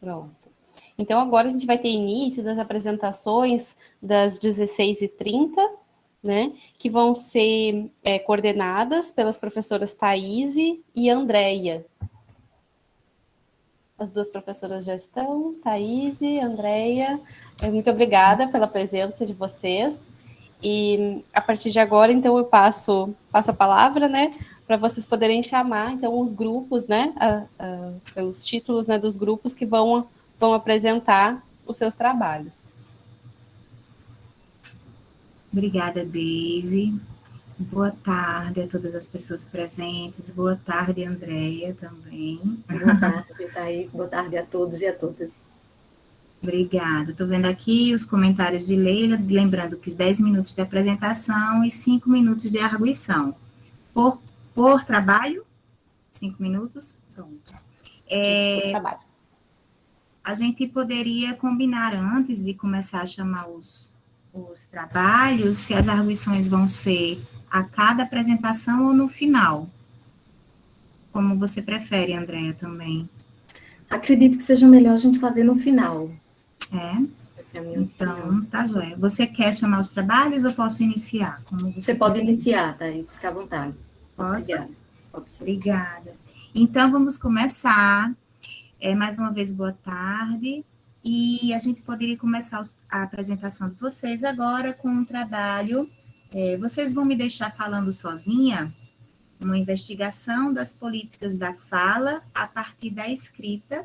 Pronto. Então, agora a gente vai ter início das apresentações das 16h30, né, que vão ser coordenadas pelas professoras Thaís e Andréia. As duas professoras já estão, Thaís e Andréia. Muito obrigada pela presença de vocês. E a partir de agora, então, eu passo a palavra, né, para vocês poderem chamar, então, os grupos, né, os títulos, né, dos grupos que vão apresentar os seus trabalhos. Obrigada, Deise. Boa tarde a todas as pessoas presentes. Boa tarde, Andréia, também. Boa tarde, Thaís. Boa tarde a todos e a todas. Obrigada. Estou vendo aqui os comentários de Leila, lembrando que 10 minutos de apresentação e 5 minutos de arguição. Por trabalho, 5 minutos, pronto. Isso, por trabalho. A gente poderia combinar antes de começar a chamar os trabalhos, se as arguições vão ser a cada apresentação ou no final. Como você prefere, Andréia, também? Acredito que seja melhor a gente fazer no final. Essa é a minha opinião. Tá joia. Você quer chamar os trabalhos ou posso iniciar? Como você pode iniciar, Thaís, fica à vontade. Posso? Obrigada. Pode ser. Obrigada. Então, vamos começar. Mais uma vez, boa tarde. E a gente poderia começar a apresentação de vocês agora com um trabalho. Vocês vão me deixar falando sozinha? Uma investigação das políticas da fala a partir da escrita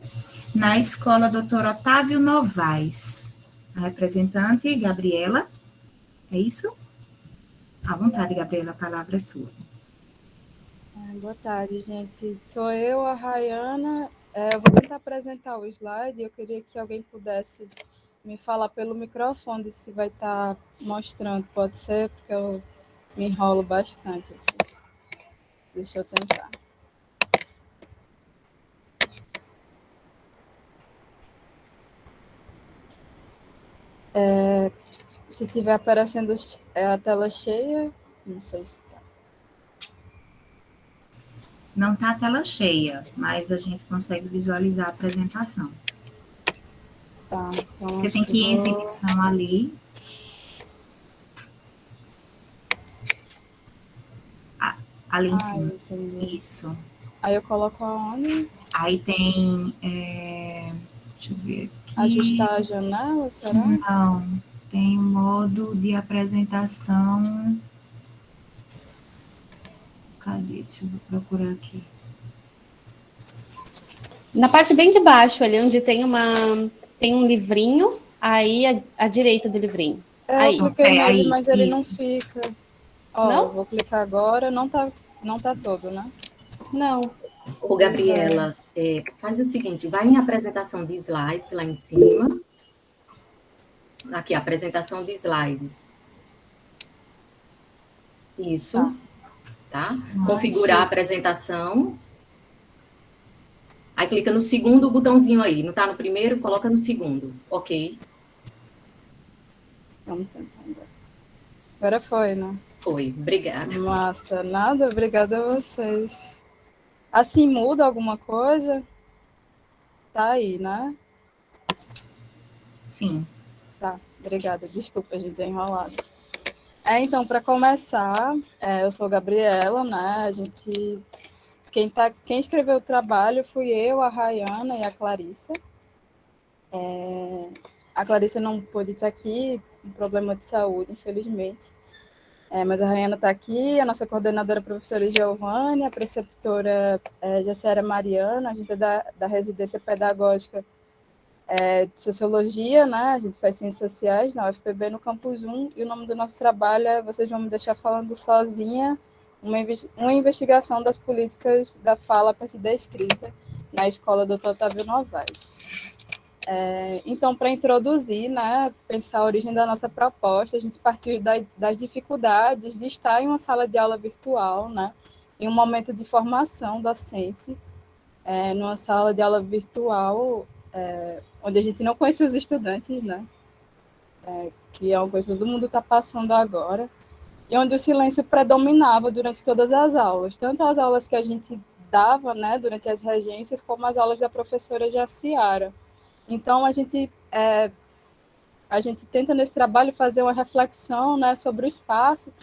na Escola Dr. Otávio Novaes. A representante, Gabriela, é isso? À vontade, Gabriela, a palavra é sua. Boa tarde, gente. Sou eu, a Rayana. Eu vou tentar apresentar o slide. Eu queria que alguém pudesse me falar pelo microfone se vai estar mostrando. Pode ser, porque eu me enrolo bastante. Deixa eu tentar. Se estiver aparecendo a tela cheia, não sei se está. Não está a tela cheia, mas a gente consegue visualizar a apresentação. Tá, então você tem que ir em exibição ali. Ali em cima. Entendi. Isso. Aí eu coloco aonde? Aí tem... deixa eu ver aqui. Ajustar a janela, será? Não. Tem o modo de apresentação. Cadê? Deixa eu procurar aqui. Na parte bem de baixo, ali onde tem um livrinho, aí à direita do livrinho. Eu cliquei nele, mas ele não fica. Não? Vou clicar agora, não tá todo, né? Não. Ô, Gabriela, faz o seguinte, vai em apresentação de slides lá em cima. Aqui, apresentação de slides. Isso. Tá? Configurar a apresentação. Aí clica no segundo botãozinho aí. Não tá no primeiro? Coloca no segundo. Ok. Vamos tentar. Agora foi, né? Foi. Obrigada. Massa. Nada. Obrigada a vocês. Assim muda alguma coisa? Tá aí, né? Sim. Tá. Obrigada. Desculpa, gente, é enrolado. Então, para começar, eu sou Gabriela, né? Quem escreveu o trabalho fui eu, a Rayana e a Clarissa. A Clarissa não pôde estar aqui, um problema de saúde, infelizmente. Mas a Rayana está aqui, a nossa coordenadora a professora Giovanni, a preceptora Jaciara Mariana, a gente é da residência pedagógica de Sociologia, né? A gente faz Ciências Sociais na UFPB, no Campus 1, e o nome do nosso trabalho vocês vão me deixar falando sozinha, uma investigação das políticas da fala a partir da escrita na Escola Dr. Otávio Novaes. Então, para introduzir, né, pensar a origem da nossa proposta, a gente partiu das dificuldades de estar em uma sala de aula virtual, né, em um momento de formação docente, numa sala de aula virtual, onde a gente não conhece os estudantes, né, que é uma coisa que todo mundo está passando agora, e onde o silêncio predominava durante todas as aulas, tanto as aulas que a gente dava, né, durante as regências, como as aulas da professora Jaciara. Então, a gente tenta, nesse trabalho, fazer uma reflexão, né, sobre o espaço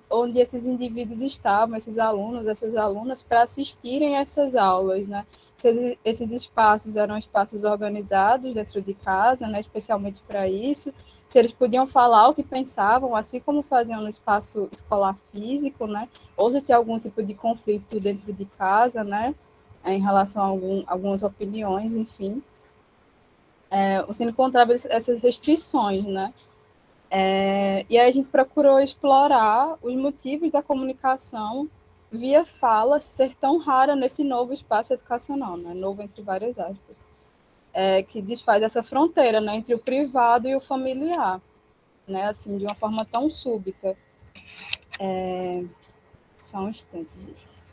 onde esses indivíduos estavam, esses alunos, essas alunas, para assistirem a essas aulas, né? Se esses espaços eram espaços organizados dentro de casa, né, especialmente para isso, se eles podiam falar o que pensavam, assim como faziam no espaço escolar físico, né? Ou se tinha algum tipo de conflito dentro de casa, né, em relação a algumas opiniões, enfim. O Cine encontrava essas restrições, né? E aí a gente procurou explorar os motivos da comunicação via fala ser tão rara nesse novo espaço educacional, né? Novo entre várias aspas, que desfaz essa fronteira, né, entre o privado e o familiar, né, assim, de uma forma tão súbita. Só um instante, gente.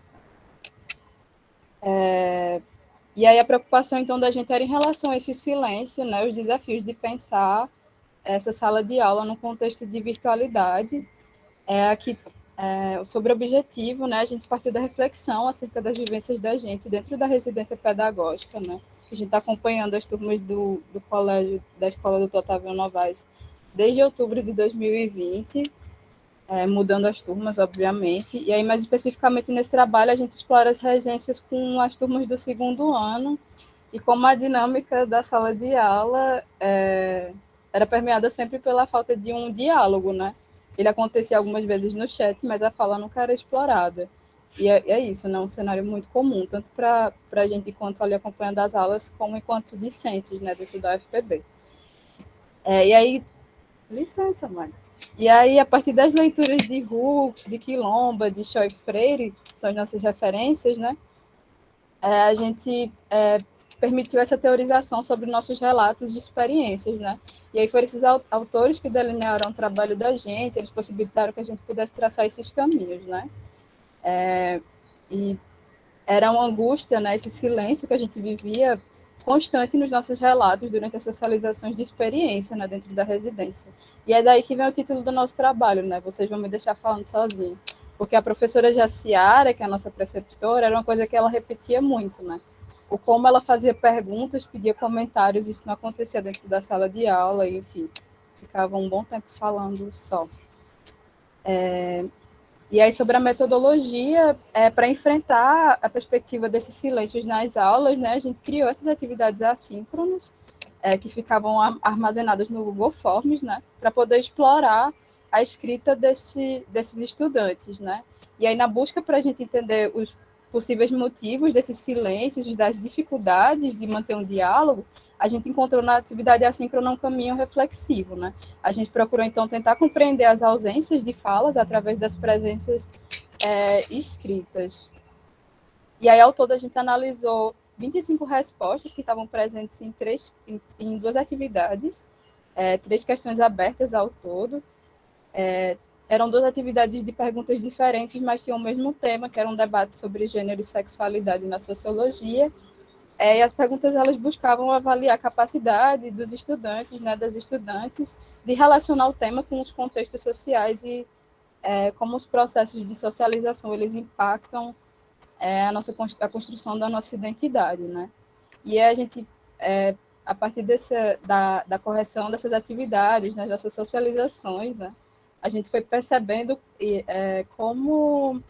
E aí a preocupação, então, da gente era em relação a esse silêncio, né, os desafios de pensar essa sala de aula no contexto de virtualidade. Aqui, sobre o objetivo, né, a gente partiu da reflexão acerca das vivências da gente dentro da residência pedagógica, né, a gente está acompanhando as turmas do colégio, da Escola do Otávio Novaes, desde outubro de 2020, mudando as turmas, obviamente, e aí, mais especificamente nesse trabalho, a gente explora as regências com as turmas do segundo ano, e como a dinâmica da sala de aula era permeada sempre pela falta de um diálogo, né? Ele acontecia algumas vezes no chat, mas a fala nunca era explorada. E é isso, né? Um cenário muito comum, tanto para a gente, enquanto ali acompanhando as aulas, como enquanto discentes, né, dentro da UFPB. E aí, licença, mãe. E aí, a partir das leituras de Hooks, de Quilomba, de Choi Freire, que são as nossas referências, né? A gente permitiu essa teorização sobre nossos relatos de experiências, né? E aí foram esses autores que delinearam o trabalho da gente, eles possibilitaram que a gente pudesse traçar esses caminhos, né? E era uma angústia, né? Esse silêncio que a gente vivia constante nos nossos relatos durante as socializações de experiência, né, dentro da residência. E é daí que vem o título do nosso trabalho, né? Vocês vão me deixar falando sozinho. Porque a professora Jaciara, que é a nossa preceptora, era uma coisa que ela repetia muito, né? O como ela fazia perguntas, pedia comentários, isso não acontecia dentro da sala de aula, e, enfim, ficava um bom tempo falando só. E aí, sobre a metodologia, para enfrentar a perspectiva desses silêncios nas aulas, né, a gente criou essas atividades assíncronas, que ficavam armazenadas no Google Forms, né, para poder explorar a escrita desses estudantes, né? E aí, na busca para a gente entender os possíveis motivos desses silêncios, das dificuldades de manter um diálogo, a gente encontrou na atividade assíncrona um caminho reflexivo, né? A gente procurou, então, tentar compreender as ausências de falas através das presenças escritas. E aí, ao todo, a gente analisou 25 respostas que estavam presentes em duas atividades, 3 questões abertas ao todo. Eram 2 atividades de perguntas diferentes, mas tinham o mesmo tema, que era um debate sobre gênero e sexualidade na sociologia. E as perguntas, elas buscavam avaliar a capacidade dos estudantes, né, das estudantes, de relacionar o tema com os contextos sociais e como os processos de socialização, eles impactam a construção da nossa identidade, né? E a gente, a partir da correção dessas atividades, né, dessas socializações, né, a gente foi percebendo como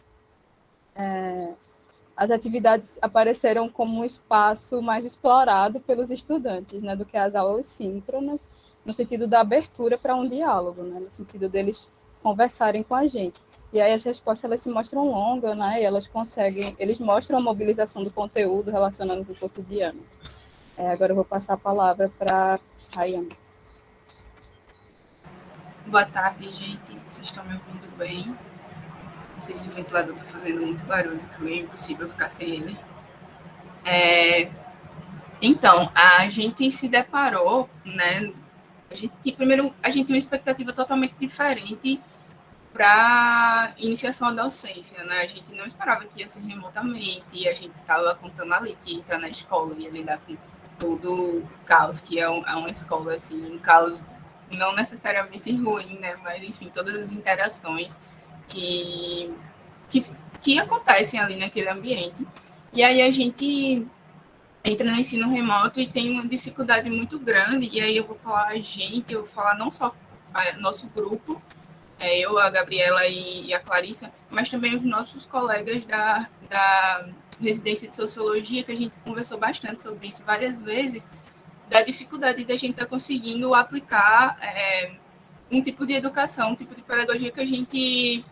as atividades apareceram como um espaço mais explorado pelos estudantes, né, do que as aulas síncronas, no sentido da abertura para um diálogo, né, no sentido deles conversarem com a gente. E aí as respostas, elas se mostram longas, né, e eles mostram a mobilização do conteúdo relacionado com o cotidiano. Agora eu vou passar a palavra para a Rayane. Boa tarde, gente. Vocês estão me ouvindo bem? Não sei se o ventilador está fazendo muito barulho, também é impossível ficar sem ele. Então, a gente se deparou, né? Primeiro, a gente tinha uma expectativa totalmente diferente para a iniciação da docência, né? A gente não esperava que ia ser remotamente, a gente estava contando ali que entrar na escola e lidar com todo o caos que é uma escola, assim, um caos não necessariamente ruim, né? Mas, enfim, todas as interações que acontecem ali naquele ambiente. E aí a gente entra no ensino remoto e tem uma dificuldade muito grande, e aí eu vou falar eu vou falar não só nosso grupo, eu, a Gabriela e a Clarissa, mas também os nossos colegas da residência de sociologia, que a gente conversou bastante sobre isso várias vezes, da dificuldade da gente estar conseguindo aplicar um tipo de educação, um tipo de pedagogia que a gente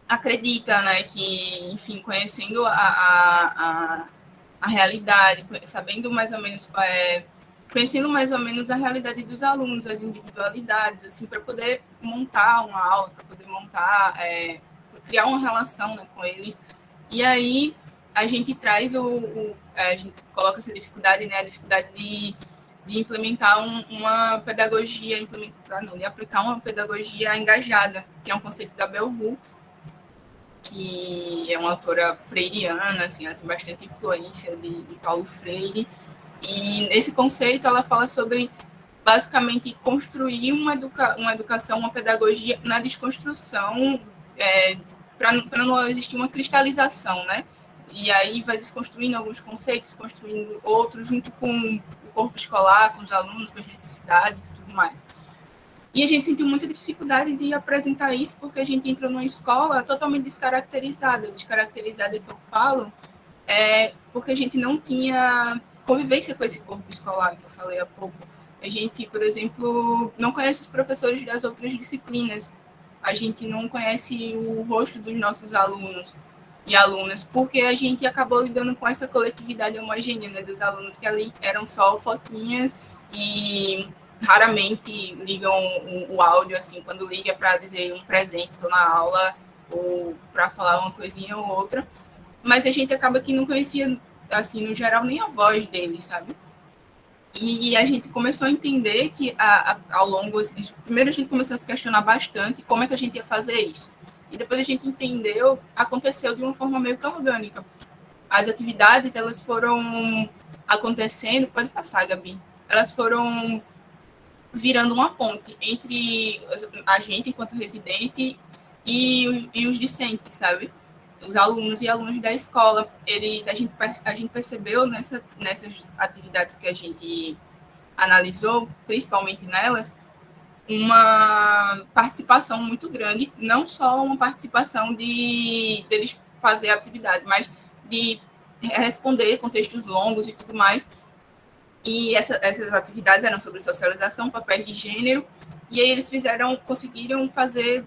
acredita, né, que, enfim, conhecendo a realidade, sabendo mais ou menos, conhecendo mais ou menos a realidade dos alunos, as individualidades, assim, para poder montar uma aula, para poder montar, criar uma relação, né, com eles. E aí a gente traz a gente coloca essa dificuldade, né, a dificuldade de implementar uma pedagogia, de aplicar uma pedagogia engajada, que é um conceito da Bell Hooks, que é uma autora freiriana, assim, ela tem bastante influência de Paulo Freire, e nesse conceito ela fala sobre, basicamente, construir uma educação, uma pedagogia na desconstrução, para não existir uma cristalização, né? E aí vai desconstruindo alguns conceitos, construindo outros, junto com o corpo escolar, com os alunos, com as necessidades e tudo mais. E a gente sentiu muita dificuldade de apresentar isso, porque a gente entrou numa escola totalmente descaracterizada. Descaracterizada que eu falo porque a gente não tinha convivência com esse corpo escolar, que eu falei há pouco. A gente, por exemplo, não conhece os professores das outras disciplinas. A gente não conhece o rosto dos nossos alunos e alunas, porque a gente acabou lidando com essa coletividade homogênea, né, dos alunos que ali eram só fotinhas e raramente ligam o áudio, assim, quando liga para dizer um presente, estou na aula, ou para falar uma coisinha ou outra, mas a gente acaba que não conhecia, assim, no geral, nem a voz deles, sabe? E a gente começou a entender que, ao longo, assim, primeiro a gente começou a se questionar bastante como é que a gente ia fazer isso. E depois a gente entendeu, aconteceu de uma forma meio que orgânica. As atividades, elas foram acontecendo, pode passar, Gabi, elas foram virando uma ponte entre a gente, enquanto residente, e os discentes, sabe? Os alunos e alunos da escola. A gente percebeu nessas atividades que a gente analisou, principalmente nelas, uma participação muito grande, não só uma participação deles fazer a atividade, mas de responder com textos longos e tudo mais. E essas atividades eram sobre socialização, papéis de gênero, e aí eles conseguiram fazer,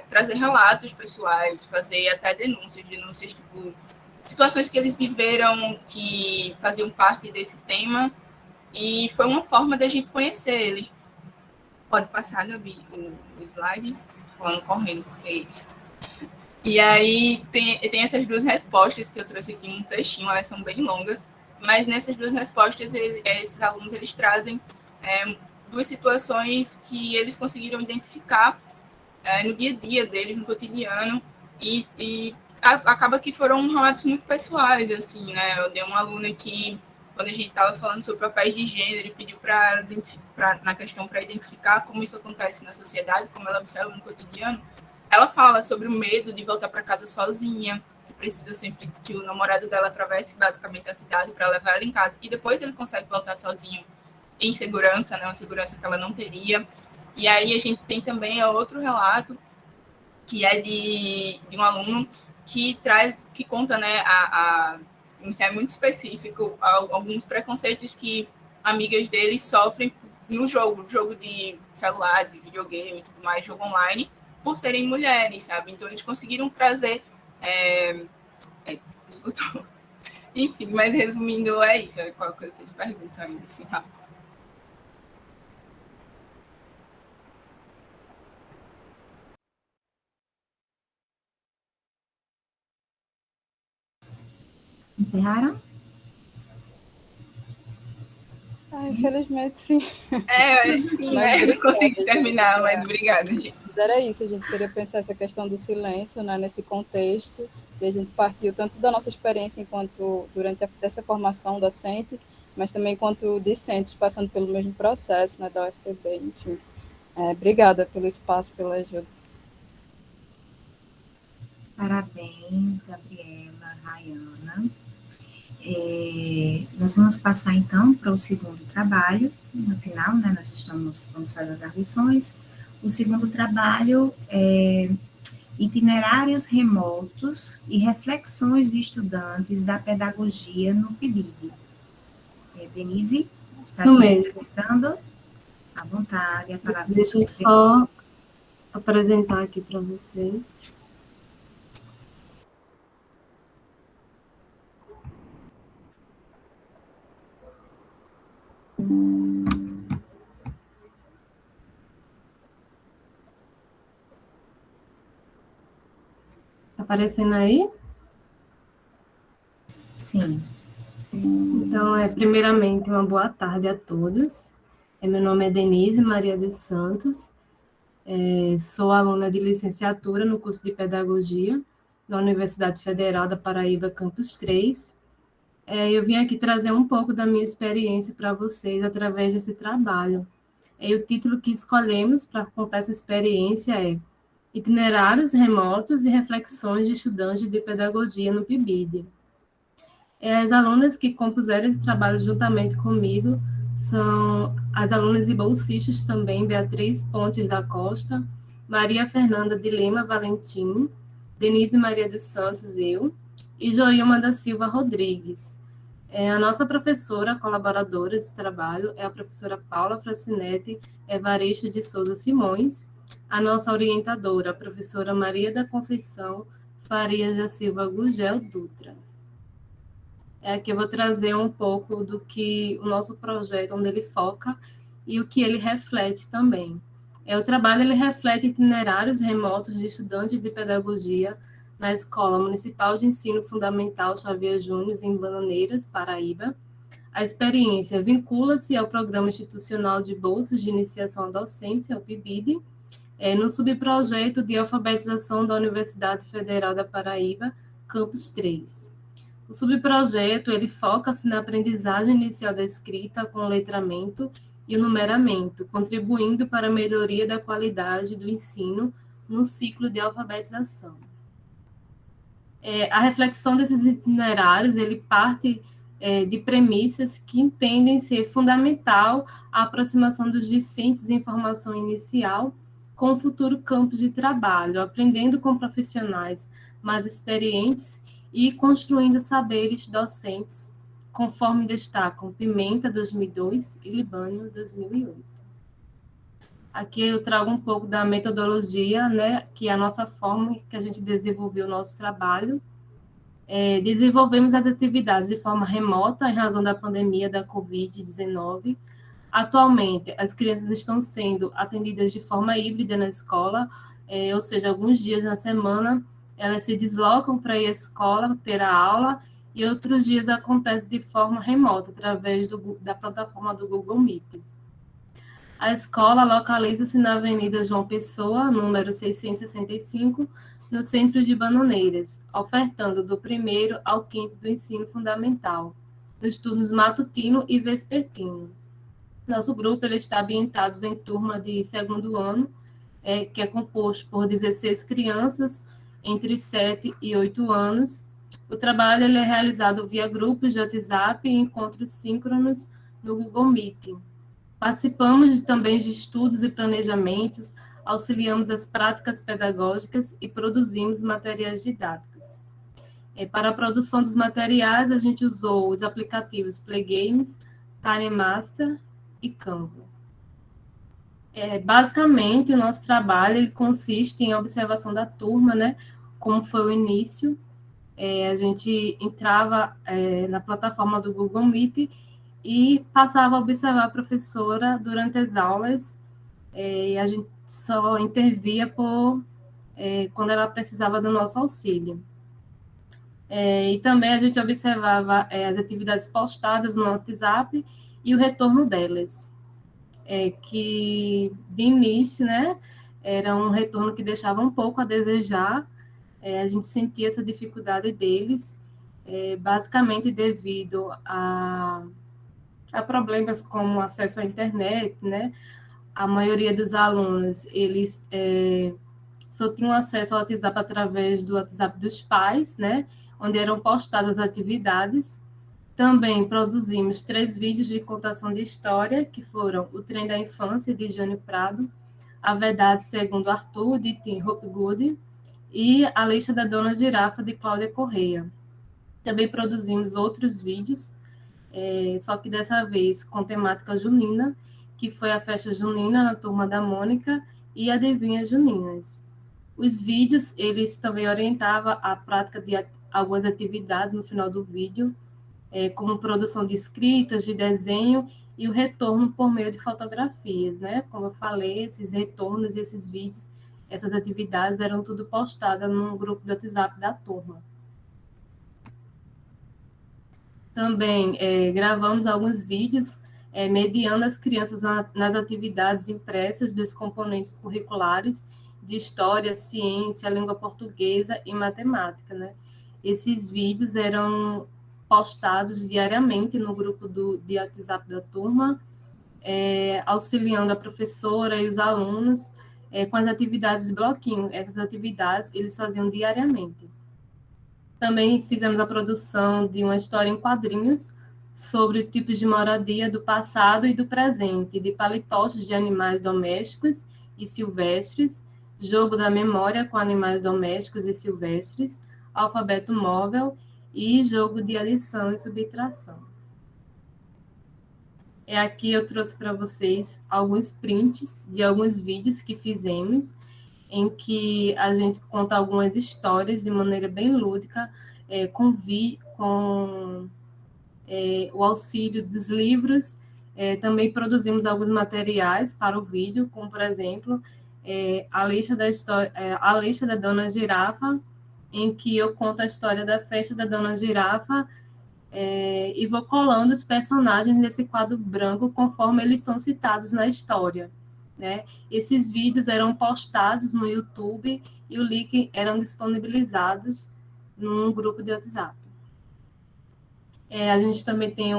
trazer relatos pessoais, fazer até denúncias tipo, situações que eles viveram que faziam parte desse tema, e foi uma forma da gente conhecer eles. Pode passar, Gabi, o slide, falando correndo, porque... E aí tem essas duas respostas que eu trouxe aqui um textinho, elas são bem longas, mas nessas duas respostas, esses alunos, eles trazem duas situações que eles conseguiram identificar no dia a dia deles, no cotidiano, e acaba que foram relatos muito pessoais, assim, né? Eu dei uma aluna que, quando a gente estava falando sobre papéis de gênero, e pediu na questão para identificar como isso acontece na sociedade, como ela observa no cotidiano, ela fala sobre o medo de voltar para casa sozinha, que precisa sempre que o namorado dela atravesse basicamente a cidade para levar ela em casa, e depois ele consegue voltar sozinho em segurança, né? Uma segurança que ela não teria. E aí a gente tem também outro relato, que é de um aluno que conta, né, isso é muito específico, alguns preconceitos que amigas dele sofrem no jogo de celular, de videogame e tudo mais, jogo online, por serem mulheres, sabe? Então eles conseguiram trazer... Enfim, mas resumindo, é isso. Qual coisa vocês perguntam aí no final? Encerraram? Infelizmente, sim. Sim, né? Não consegui terminar, mas obrigada, gente. Mas era isso, a gente queria pensar essa questão do silêncio, né, nesse contexto, e a gente partiu tanto da nossa experiência enquanto durante essa formação docente, mas também enquanto discentes, passando pelo mesmo processo, né, da UFPB, enfim. Obrigada pelo espaço, pela ajuda. Parabéns, Gabriela, Rayana. Nós vamos passar, então, para o segundo trabalho. No final, né, vamos fazer as arguições. O segundo trabalho é itinerários remotos e reflexões de estudantes da pedagogia no PIBID. Denise, está Isso aqui mesmo. apresentando? À vontade, a palavra Deixa eu só apresentar aqui para vocês. Tá aparecendo aí? Sim. Então, primeiramente, uma boa tarde a todos. Meu nome é Denise Maria dos Santos, sou aluna de licenciatura no curso de Pedagogia da Universidade Federal da Paraíba, Campus 3. Eu vim aqui trazer um pouco da minha experiência para vocês através desse trabalho. O título que escolhemos para contar essa experiência é Itinerários Remotos e Reflexões de Estudantes de Pedagogia no PIBID. As alunas que compuseram esse trabalho juntamente comigo são as alunas e bolsistas também, Beatriz Pontes da Costa, Maria Fernanda de Lima Valentim, Denise Maria dos Santos, eu, e Joilma da Silva Rodrigues. A nossa professora colaboradora desse trabalho é a professora Paula Francinetti Evaristo de Souza Simões, a nossa orientadora, a professora Maria da Conceição Farias da Silva Gugel Dutra. Aqui eu vou trazer um pouco do que o nosso projeto, onde ele foca, e o que ele reflete também. O trabalho ele reflete itinerários remotos de estudantes de pedagogia na Escola Municipal de Ensino Fundamental Xavier Júnior, em Bananeiras, Paraíba. A experiência vincula-se ao Programa Institucional de Bolsas de Iniciação à Docência, o PIBID, no subprojeto de alfabetização da Universidade Federal da Paraíba, Campus 3. O subprojeto ele foca-se na aprendizagem inicial da escrita com o letramento e o numeramento, contribuindo para a melhoria da qualidade do ensino no ciclo de alfabetização. A reflexão desses itinerários ele parte de premissas que entendem ser fundamental a aproximação dos discentes em formação inicial com o futuro campo de trabalho, aprendendo com profissionais mais experientes e construindo saberes docentes, conforme destacam Pimenta, 2002, e Libânio, 2008. Aqui eu trago um pouco da metodologia, né, que é a nossa forma que a gente desenvolveu o nosso trabalho. Desenvolvemos as atividades de forma remota, em razão da pandemia da Covid-19. Atualmente, as crianças estão sendo atendidas de forma híbrida na escola, ou seja, alguns dias na semana, elas se deslocam para ir à escola, ter a aula, e outros dias acontece de forma remota, através da plataforma do Google Meet. A escola localiza-se na Avenida João Pessoa, número 665, no centro de Bananeiras, ofertando do 1º ao 5º do ensino fundamental, nos turnos matutino e vespertino. Nosso grupo ele está ambientado em turma de 2º ano, que é composto por 16 crianças, entre 7 e 8 anos. O trabalho ele é realizado via grupos de WhatsApp e encontros síncronos no Google Meet. Participamos também de estudos e planejamentos, auxiliamos as práticas pedagógicas e produzimos materiais didáticos. Para a produção dos materiais, a gente usou os aplicativos Playgames, KineMaster e Canva. Basicamente, o nosso trabalho ele consiste em observação da turma, né? Como foi o início. A gente entrava na plataforma do Google Meet e passava a observar a professora durante as aulas, e a gente só intervia quando ela precisava do nosso auxílio. E também a gente observava as atividades postadas no WhatsApp e o retorno delas. Que de início, né, era um retorno que deixava um pouco a desejar, a gente sentia essa dificuldade deles, basicamente devido a problemas como acesso à internet, né? A maioria dos alunos, eles só tinham acesso ao WhatsApp através do WhatsApp dos pais, né? Onde eram postadas atividades, Também produzimos 3 vídeos de contação de história, que foram O Trem da Infância, de Jane Prado, A Verdade Segundo Arthur, de Tim Hopgood, e A Lista da Dona Girafa, de Cláudia Correia. Também produzimos outros vídeos, só que dessa vez com temática junina, que foi a festa junina na Turma da Mônica e Adivinhas Juninas. Os vídeos, eles também orientavam a prática de algumas atividades no final do vídeo, como produção de escritas, de desenho e o retorno por meio de fotografias, né? Como eu falei, esses retornos, esses vídeos, essas atividades eram tudo postadas no grupo do WhatsApp da turma. Também gravamos alguns vídeos mediando as crianças nas atividades impressas dos componentes curriculares de História, Ciência, Língua Portuguesa e Matemática, né? Esses vídeos eram postados diariamente no grupo de WhatsApp da turma, auxiliando a professora e os alunos com as atividades de bloquinho. Essas atividades eles faziam diariamente. Também fizemos a produção de uma história em quadrinhos sobre tipos de moradia do passado e do presente, de palitoches de animais domésticos e silvestres, jogo da memória com animais domésticos e silvestres, alfabeto móvel e jogo de adição e subtração. Aqui eu trouxe para vocês alguns prints de alguns vídeos que fizemos, em que a gente conta algumas histórias de maneira bem lúdica, com o auxílio dos livros. Também produzimos alguns materiais para o vídeo, como, por exemplo, a lista da Dona Girafa, em que eu conto a história da festa da Dona Girafa e vou colando os personagens nesse quadro branco conforme eles são citados na história, né? Esses vídeos eram postados no YouTube e o link eram disponibilizados num grupo de WhatsApp. A gente também tem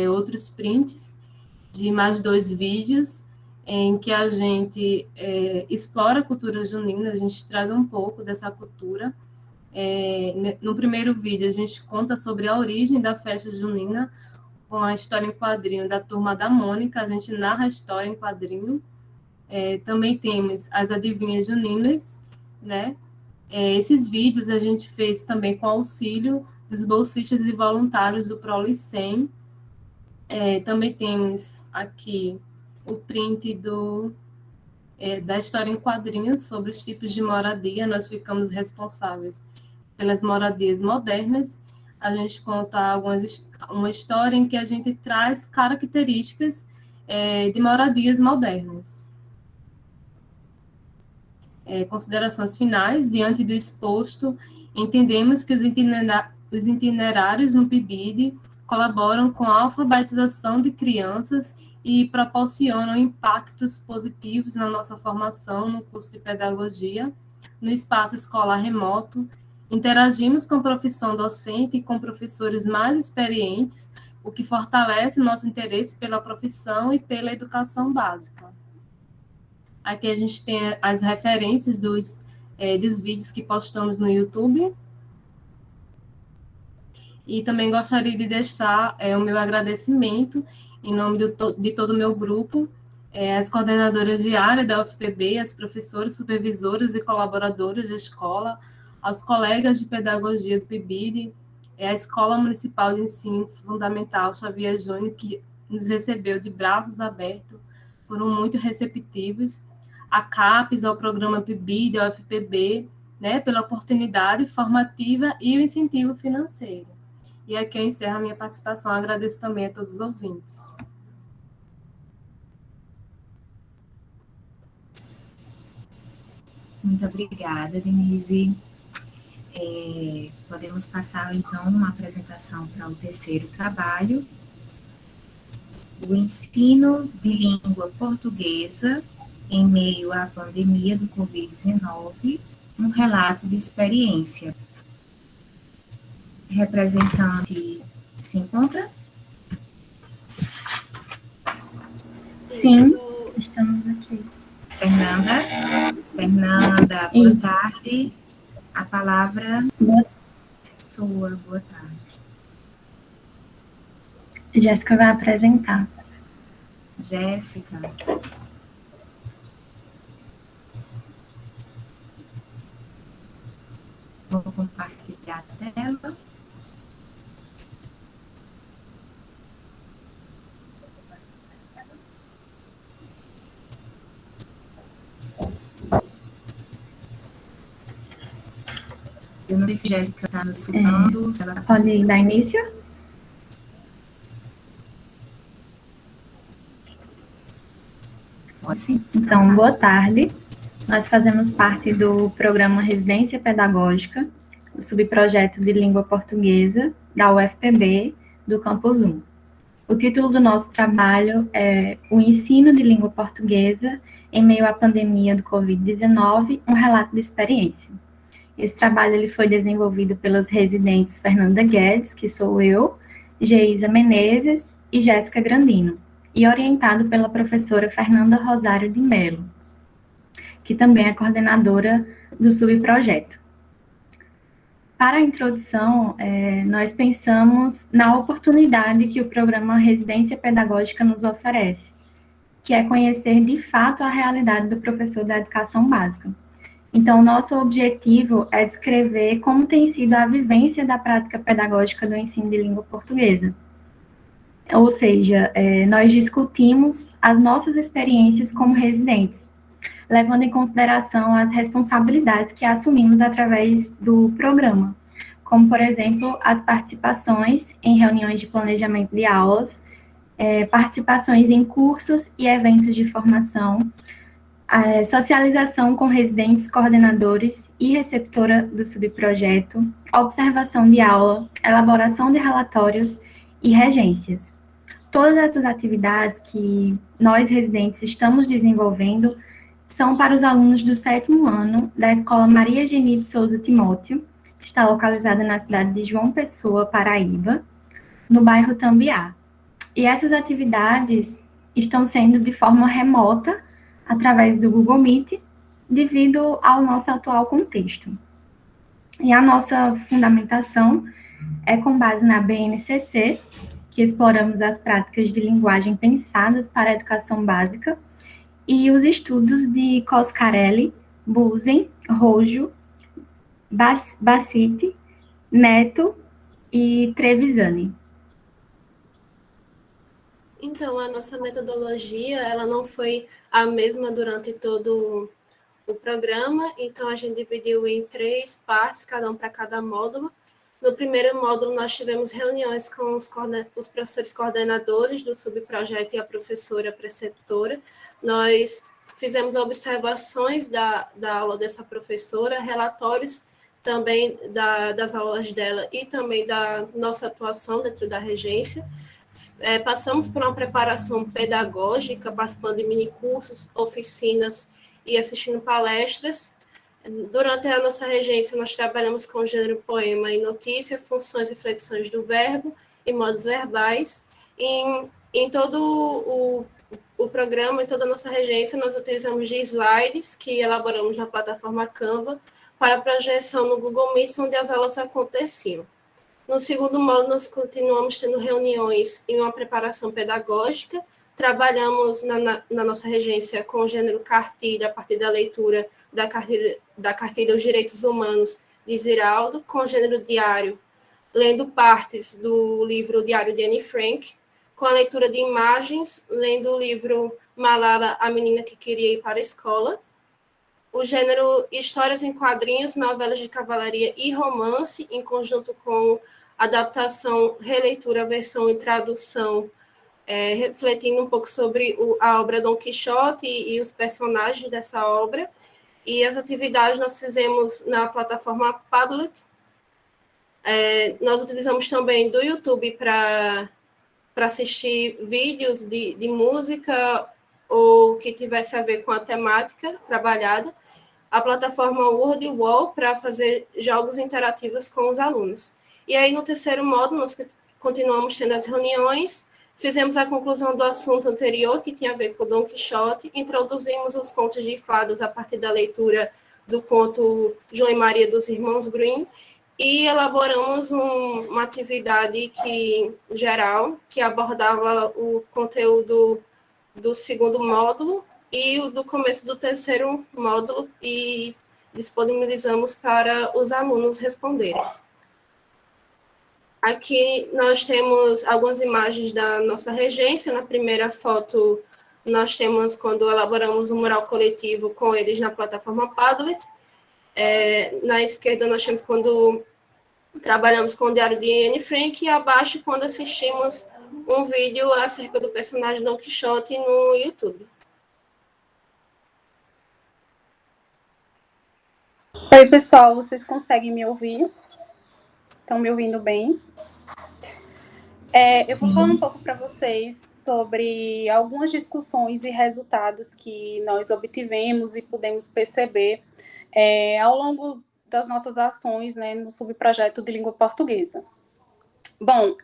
outros prints de mais 2 vídeos em que a gente explora a cultura junina, a gente traz um pouco dessa cultura. No primeiro vídeo, a gente conta sobre a origem da festa junina com a história em quadrinho da Turma da Mônica, a gente narra a história em quadrinho. Também temos as adivinhas juninas, né? Esses vídeos a gente fez também com auxílio dos bolsistas e voluntários do Prolicem. Também temos aqui o print da história em quadrinhos sobre os tipos de moradia. Nós ficamos responsáveis pelas moradias modernas. A gente conta uma história em que a gente traz características de moradias modernas. Considerações finais. Diante do exposto, entendemos que os itinerários no PIBID colaboram com a alfabetização de crianças e proporcionam impactos positivos na nossa formação no curso de pedagogia, no espaço escolar remoto. Interagimos com a profissão docente e com professores mais experientes, o que fortalece o nosso interesse pela profissão e pela educação básica. Aqui a gente tem as referências dos vídeos que postamos no YouTube. E também gostaria de deixar o meu agradecimento em nome de todo o meu grupo, as coordenadoras de área da UFPB, as professoras, supervisoras e colaboradoras da escola, aos colegas de pedagogia do PIBID, a Escola Municipal de Ensino Fundamental Xavier Júnior, que nos recebeu de braços abertos, foram muito receptivos, a CAPES, ao programa PIBID, ao UFPB, né, pela oportunidade formativa e o incentivo financeiro. E aqui eu encerro a minha participação, agradeço também a todos os ouvintes. Muito obrigada, Denise. Podemos passar, então, uma apresentação para o terceiro trabalho. O ensino de língua portuguesa em meio à pandemia do Covid-19, um relato de experiência. Representante se encontra? Sim, estamos aqui. Fernanda, boa tarde. A palavra é sua, boa tarde. Jéssica vai apresentar. Jéssica. Vou compartilhar a tela. Eu não sei se Jéssica está nos escutando. Pode dar início? Pode sim. Então, boa tarde. Nós fazemos parte do programa Residência Pedagógica, o subprojeto de língua portuguesa da UFPB, do Campus 1. O título do nosso trabalho é O Ensino de Língua Portuguesa em meio à pandemia do Covid-19, um relato de experiência. Esse trabalho ele foi desenvolvido pelas residentes Fernanda Guedes, que sou eu, Geisa Menezes e Jéssica Grandino, e orientado pela professora Fernanda Rosário de Mello, que também é coordenadora do subprojeto. Para a introdução, nós pensamos na oportunidade que o programa Residência Pedagógica nos oferece, que é conhecer de fato a realidade do professor da educação básica. Então, nosso objetivo é descrever como tem sido a vivência da prática pedagógica do ensino de língua portuguesa. Ou seja, nós discutimos as nossas experiências como residentes, levando em consideração as responsabilidades que assumimos através do programa, como, por exemplo, as participações em reuniões de planejamento de aulas, participações em cursos e eventos de formação, socialização com residentes, coordenadores e receptora do subprojeto, observação de aula, elaboração de relatórios e regências. Todas essas atividades que nós, residentes, estamos desenvolvendo são para os alunos do 7º ano da Escola Maria Geni de Souza Timóteo, que está localizada na cidade de João Pessoa, Paraíba, no bairro Tambiá. E essas atividades estão sendo de forma remota, através do Google Meet, devido ao nosso atual contexto. E a nossa fundamentação é com base na BNCC, que exploramos as práticas de linguagem pensadas para a educação básica, e os estudos de Coscarelli, Buzen, Rojo, Bassiti, Neto e Trevisani. Então, a nossa metodologia, ela não foi a mesma durante todo o programa, então a gente dividiu em 3 partes, cada um para cada módulo. No primeiro módulo, nós tivemos reuniões com os professores coordenadores do subprojeto e a professora preceptora. Nós fizemos observações da aula dessa professora, relatórios também das aulas dela e também da nossa atuação dentro da regência. Passamos por uma preparação pedagógica, participando de minicursos, oficinas e assistindo palestras. Durante a nossa regência, nós trabalhamos com o gênero poema e notícia, funções e flexões do verbo e modos verbais. Em todo o programa, em toda a nossa regência, nós utilizamos de slides que elaboramos na plataforma Canva para projeção no Google Meet, onde as aulas aconteciam. No segundo módulo, nós continuamos tendo reuniões em uma preparação pedagógica. Trabalhamos na nossa regência com o gênero cartilha, a partir da leitura da cartilha Os Direitos Humanos, de Ziraldo, com o gênero diário, lendo partes do livro Diário de Anne Frank, com a leitura de imagens, lendo o livro Malala, a Menina que Queria Ir para a Escola. O gênero histórias em quadrinhos, novelas de cavalaria e romance, em conjunto com adaptação, releitura, versão e tradução, refletindo um pouco sobre a obra Dom Quixote e os personagens dessa obra. E as atividades nós fizemos na plataforma Padlet. Nós utilizamos também do YouTube para assistir vídeos de música ou que tivesse a ver com a temática trabalhada. A plataforma Word Wall para fazer jogos interativos com os alunos. E aí, no terceiro módulo, nós continuamos tendo as reuniões, fizemos a conclusão do assunto anterior, que tinha a ver com o Dom Quixote, introduzimos os contos de fadas a partir da leitura do conto João e Maria dos Irmãos Grimm, e elaboramos uma atividade geral que abordava o conteúdo do segundo módulo e o do começo do terceiro módulo e disponibilizamos para os alunos responderem. Aqui nós temos algumas imagens da nossa regência. Na primeira foto, nós temos quando elaboramos um mural coletivo com eles na plataforma Padlet. Na esquerda, nós temos quando trabalhamos com o diário de Anne Frank, e abaixo, quando assistimos um vídeo acerca do personagem Don Quixote no YouTube. Oi, pessoal, vocês conseguem me ouvir? Estão me ouvindo bem? Eu vou falar um pouco para vocês sobre algumas discussões e resultados que nós obtivemos e pudemos perceber ao longo das nossas ações, né, no subprojeto de língua portuguesa. Bom,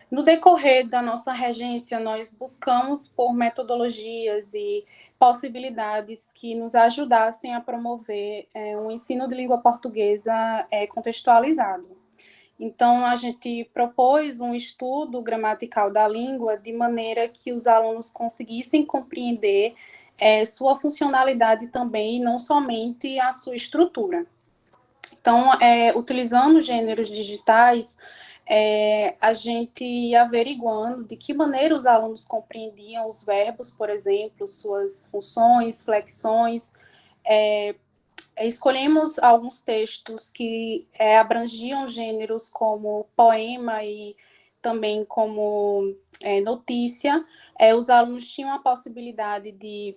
no decorrer da nossa regência, nós buscamos por metodologias e possibilidades que nos ajudassem a promover um ensino de língua portuguesa contextualizado. Então, a gente propôs um estudo gramatical da língua de maneira que os alunos conseguissem compreender sua funcionalidade também, e não somente a sua estrutura. Então, utilizando gêneros digitais, a gente ia averiguando de que maneira os alunos compreendiam os verbos, por exemplo, suas funções, flexões. Escolhemos alguns textos que abrangiam gêneros como poema e também como notícia. Os alunos tinham a possibilidade de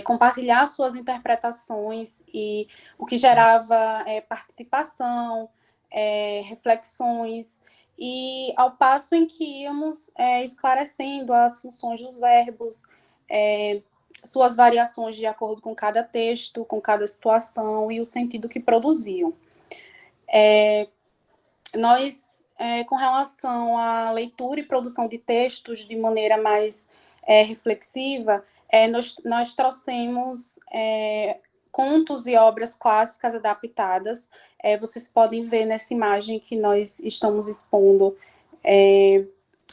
compartilhar suas interpretações, e o que gerava participação, reflexões, e ao passo em que íamos esclarecendo as funções dos verbos, suas variações de acordo com cada texto, com cada situação e o sentido que produziam. Nós, com relação à leitura e produção de textos de maneira mais reflexiva, nós trouxemos contos e obras clássicas adaptadas. Vocês podem ver nessa imagem que nós estamos expondo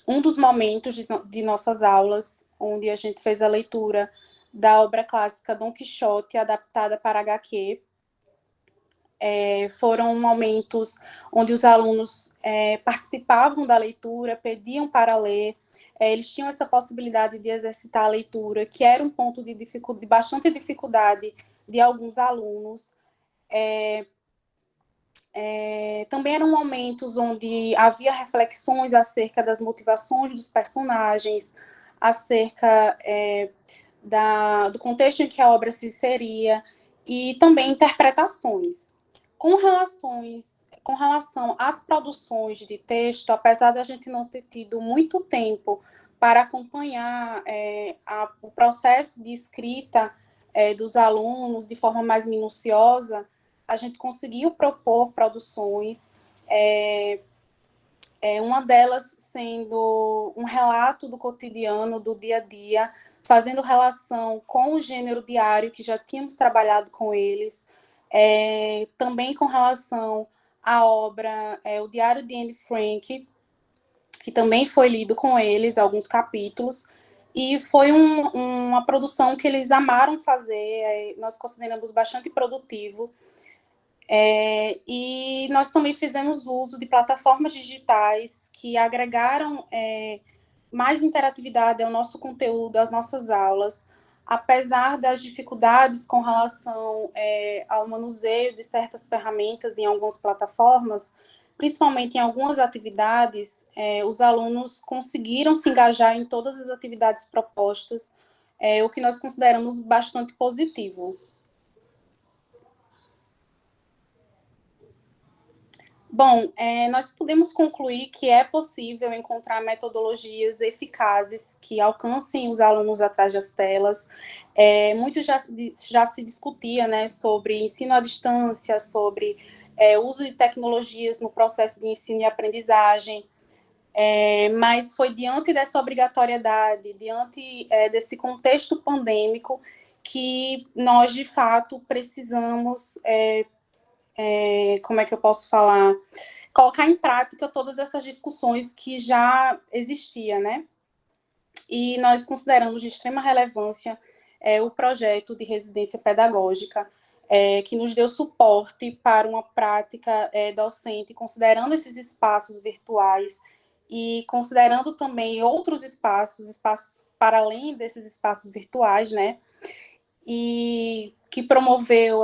um dos momentos de nossas aulas, onde a gente fez a leitura da obra clássica Don Quixote, adaptada para HQ. Foram momentos onde os alunos participavam da leitura, pediam para ler, eles tinham essa possibilidade de exercitar a leitura, que era um ponto de bastante dificuldade de alguns alunos. Também eram momentos onde havia reflexões acerca das motivações dos personagens, acerca do contexto em que a obra se inseria, e também interpretações. Com relação às produções de texto, apesar da gente não ter tido muito tempo para acompanhar o processo de escrita dos alunos de forma mais minuciosa, a gente conseguiu propor produções, uma delas sendo um relato do cotidiano, do dia a dia, fazendo relação com o gênero diário, que já tínhamos trabalhado com eles, também com relação à obra, o Diário de Anne Frank, que também foi lido com eles, alguns capítulos, e foi uma produção que eles amaram fazer, nós consideramos bastante produtivo, e nós também fizemos uso de plataformas digitais que agregaram mais interatividade ao nosso conteúdo, às nossas aulas, apesar das dificuldades com relação ao manuseio de certas ferramentas em algumas plataformas, principalmente em algumas atividades, os alunos conseguiram se engajar em todas as atividades propostas, o que nós consideramos bastante positivo. Bom, nós podemos concluir que é possível encontrar metodologias eficazes que alcancem os alunos atrás das telas. Muito já se discutia, né, sobre ensino à distância, sobre uso de tecnologias no processo de ensino e aprendizagem, mas foi diante dessa obrigatoriedade, diante desse contexto pandêmico, que nós, de fato, precisamos como é que eu posso falar? Colocar em prática todas essas discussões que já existiam, né? E nós consideramos de extrema relevância o projeto de residência pedagógica, que nos deu suporte para uma prática docente, considerando esses espaços virtuais e considerando também outros espaços para além desses espaços virtuais, né? E que promoveu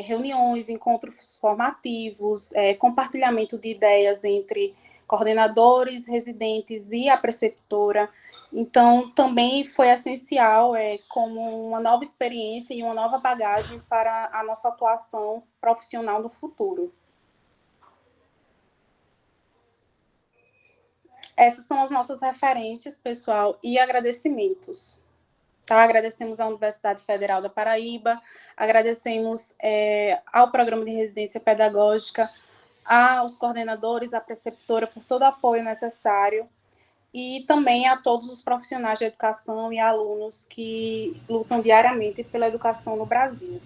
reuniões, encontros formativos, compartilhamento de ideias entre coordenadores, residentes e a preceptora. Então, também foi essencial como uma nova experiência e uma nova bagagem para a nossa atuação profissional no futuro. Essas são as nossas referências, pessoal, e agradecimentos. Tá? Agradecemos à Universidade Federal da Paraíba, agradecemos ao Programa de Residência Pedagógica, aos coordenadores, à preceptora por todo o apoio necessário e também a todos os profissionais de educação e alunos que lutam diariamente pela educação no Brasil.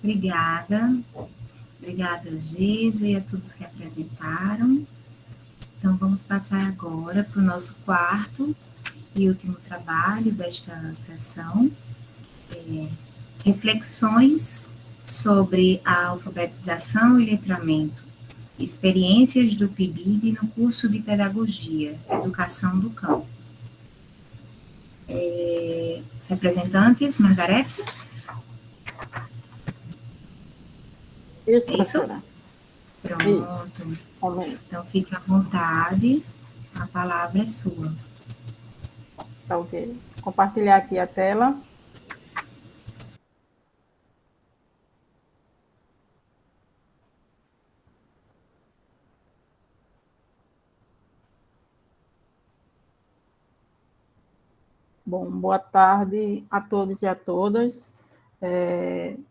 Obrigada. Obrigada, Geisa, e a todos que apresentaram. Então, vamos passar agora para o nosso quarto e último trabalho desta sessão, reflexões sobre a alfabetização e letramento, experiências do PIBID no curso de Pedagogia, Educação do Campo. Os representantes, Margarete? Isso, Isso? professora. Pronto. Isso. Então, fique à vontade, a palavra é sua. Tá ok. Compartilhar aqui a tela. Bom, boa tarde a todos e a todas.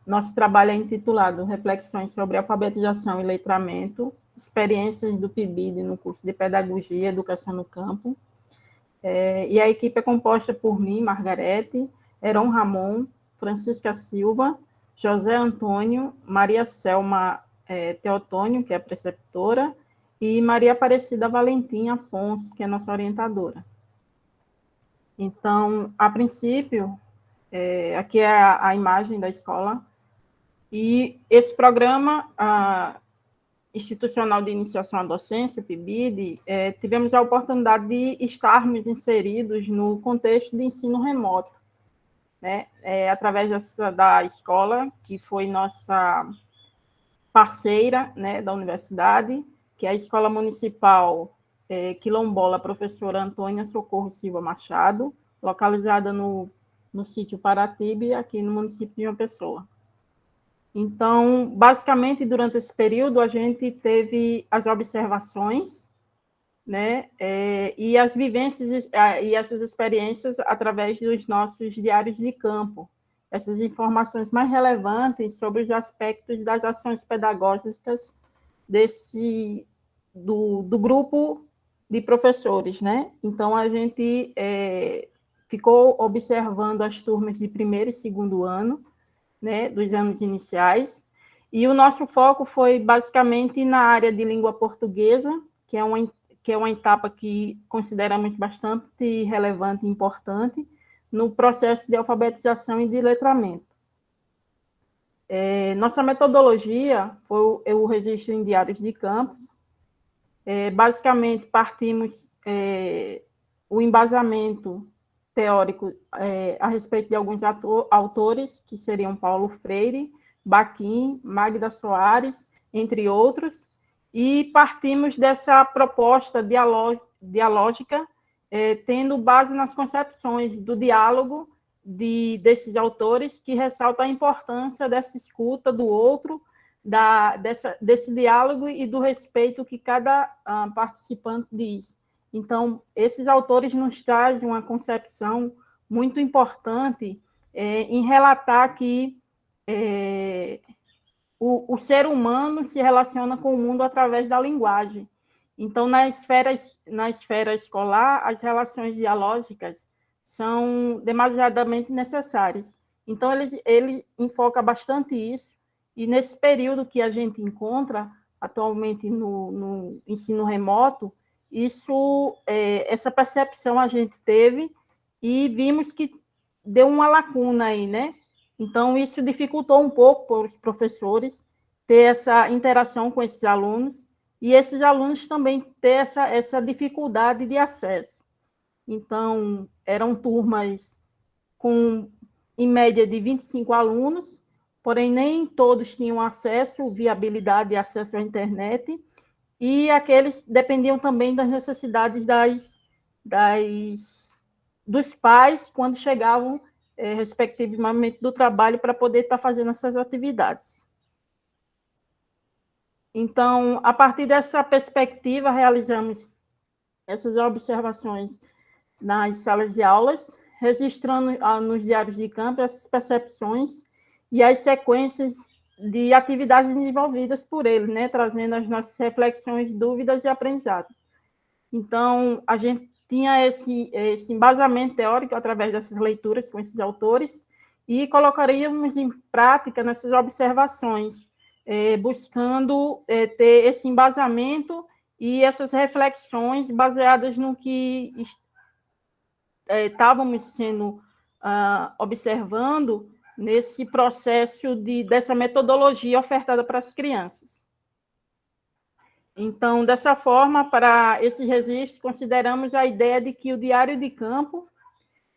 Nosso trabalho é intitulado Reflexões sobre Alfabetização e Letramento, Experiências do PIBID no curso de Pedagogia e Educação no Campo. E a equipe é composta por mim, Margarete, Heron Ramon, Francisca Silva, José Antônio, Maria Selma Teotônio, que é a preceptora, e Maria Aparecida Valentim Afonso, que é nossa orientadora. Então, a princípio, aqui é a imagem da escola, e esse programa institucional de iniciação à docência, PIBID, tivemos a oportunidade de estarmos inseridos no contexto de ensino remoto, né? Através da escola, que foi nossa parceira, né, da universidade, que é a Escola Municipal Quilombola Professora Antônia Socorro Silva Machado, localizada no sítio Paratibe, aqui no município de João Pessoa. Então, basicamente, durante esse período, a gente teve as observações, né, e as vivências e essas experiências através dos nossos diários de campo, essas informações mais relevantes sobre os aspectos das ações pedagógicas do grupo de professores, né? Então, a gente ficou observando as turmas de primeiro e segundo ano, né, dos anos iniciais, e o nosso foco foi basicamente na área de língua portuguesa, que é uma etapa que consideramos bastante relevante e importante no processo de alfabetização e de letramento. Nossa metodologia foi o registro em diários de campos. Basicamente, partimos o embasamento teórico a respeito de alguns autores, que seriam Paulo Freire, Baquim, Magda Soares, entre outros, e partimos dessa proposta dialógica, tendo base nas concepções do diálogo desses autores, que ressalta a importância dessa escuta do outro, desse diálogo e do respeito que cada participante diz. Então, esses autores nos trazem uma concepção muito importante em relatar que o ser humano se relaciona com o mundo através da linguagem. Então, na esfera escolar, as relações dialógicas são demasiadamente necessárias. Então, ele enfoca bastante isso, e nesse período que a gente encontra atualmente no ensino remoto, essa percepção a gente teve e vimos que deu uma lacuna aí, né? Então, isso dificultou um pouco para os professores ter essa interação com esses alunos e esses alunos também ter essa dificuldade de acesso. Então, eram turmas com, em média, de 25 alunos, porém nem todos tinham acesso, viabilidade de acesso à internet, e aqueles dependiam também das necessidades dos pais quando chegavam, respectivamente, do trabalho para poder estar fazendo essas atividades. Então, a partir dessa perspectiva, realizamos essas observações nas salas de aulas, registrando nos diários de campo essas percepções e as sequências de atividades desenvolvidas por ele, né, trazendo as nossas reflexões, dúvidas e aprendizado. Então, a gente tinha esse embasamento teórico através dessas leituras com esses autores e colocaríamos em prática nessas observações, buscando ter esse embasamento e essas reflexões baseadas no que estávamos sendo observando nesse processo dessa metodologia ofertada para as crianças. Então, dessa forma, para esses registros, consideramos a ideia de que o diário de campo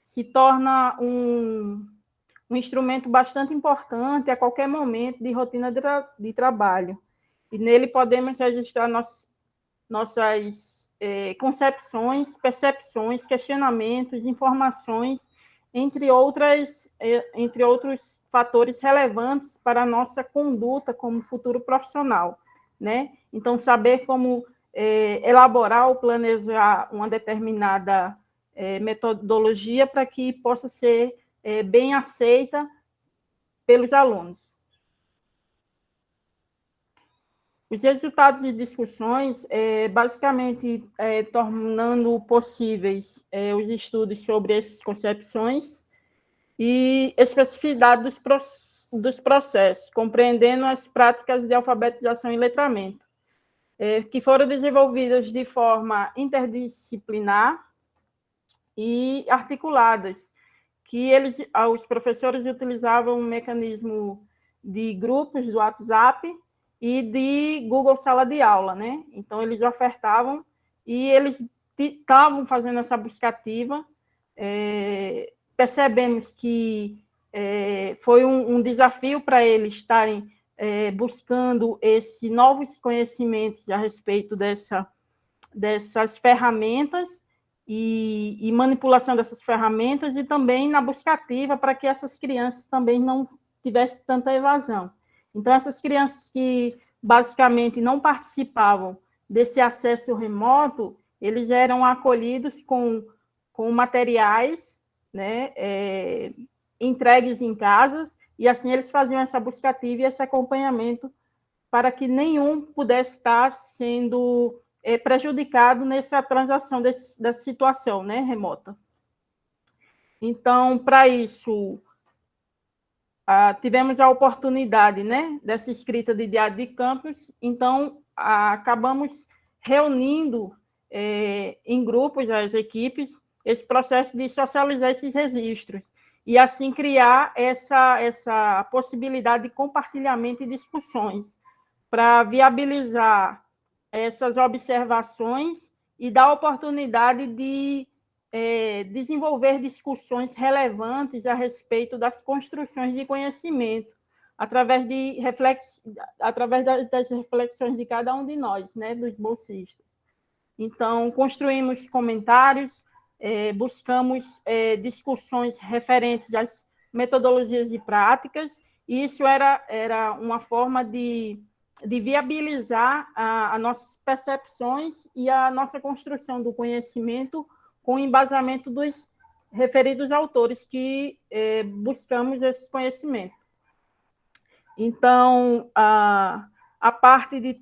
se torna um instrumento bastante importante a qualquer momento de rotina de trabalho. E nele podemos registrar nossas concepções, percepções, questionamentos, informações, entre outros fatores relevantes para a nossa conduta como futuro profissional, né? Então, saber como elaborar ou planejar uma determinada metodologia para que possa ser bem aceita pelos alunos. Os resultados de discussões, basicamente, tornando possíveis os estudos sobre essas concepções e especificidade dos processos, compreendendo as práticas de alfabetização e letramento, que foram desenvolvidas de forma interdisciplinar e articuladas, que os professores utilizavam um mecanismo de grupos do WhatsApp e de Google Sala de Aula, né? Então, eles ofertavam e eles estavam fazendo essa buscativa. Percebemos que foi um desafio para eles estarem buscando esses novos conhecimentos a respeito dessas ferramentas e manipulação dessas ferramentas e também na buscativa para que essas crianças também não tivessem tanta evasão. Então, essas crianças que basicamente não participavam desse acesso remoto, eles eram acolhidos com materiais, né, entregues em casas, e assim eles faziam essa buscativa e esse acompanhamento para que nenhum pudesse estar sendo prejudicado nessa transação dessa situação, né, remota. Então, para isso, tivemos a oportunidade, né, dessa escrita de diário de campus, então acabamos reunindo em grupos, as equipes, esse processo de socializar esses registros, e assim criar essa possibilidade de compartilhamento e discussões, para viabilizar essas observações e dar oportunidade de desenvolver discussões relevantes a respeito das construções de conhecimento, através das reflexões de cada um de nós, né, dos bolsistas. Então, construímos comentários, buscamos discussões referentes às metodologias e práticas, e isso era uma forma de viabilizar as nossas percepções e a nossa construção do conhecimento com o embasamento dos referidos autores que buscamos esse conhecimento. Então, a parte de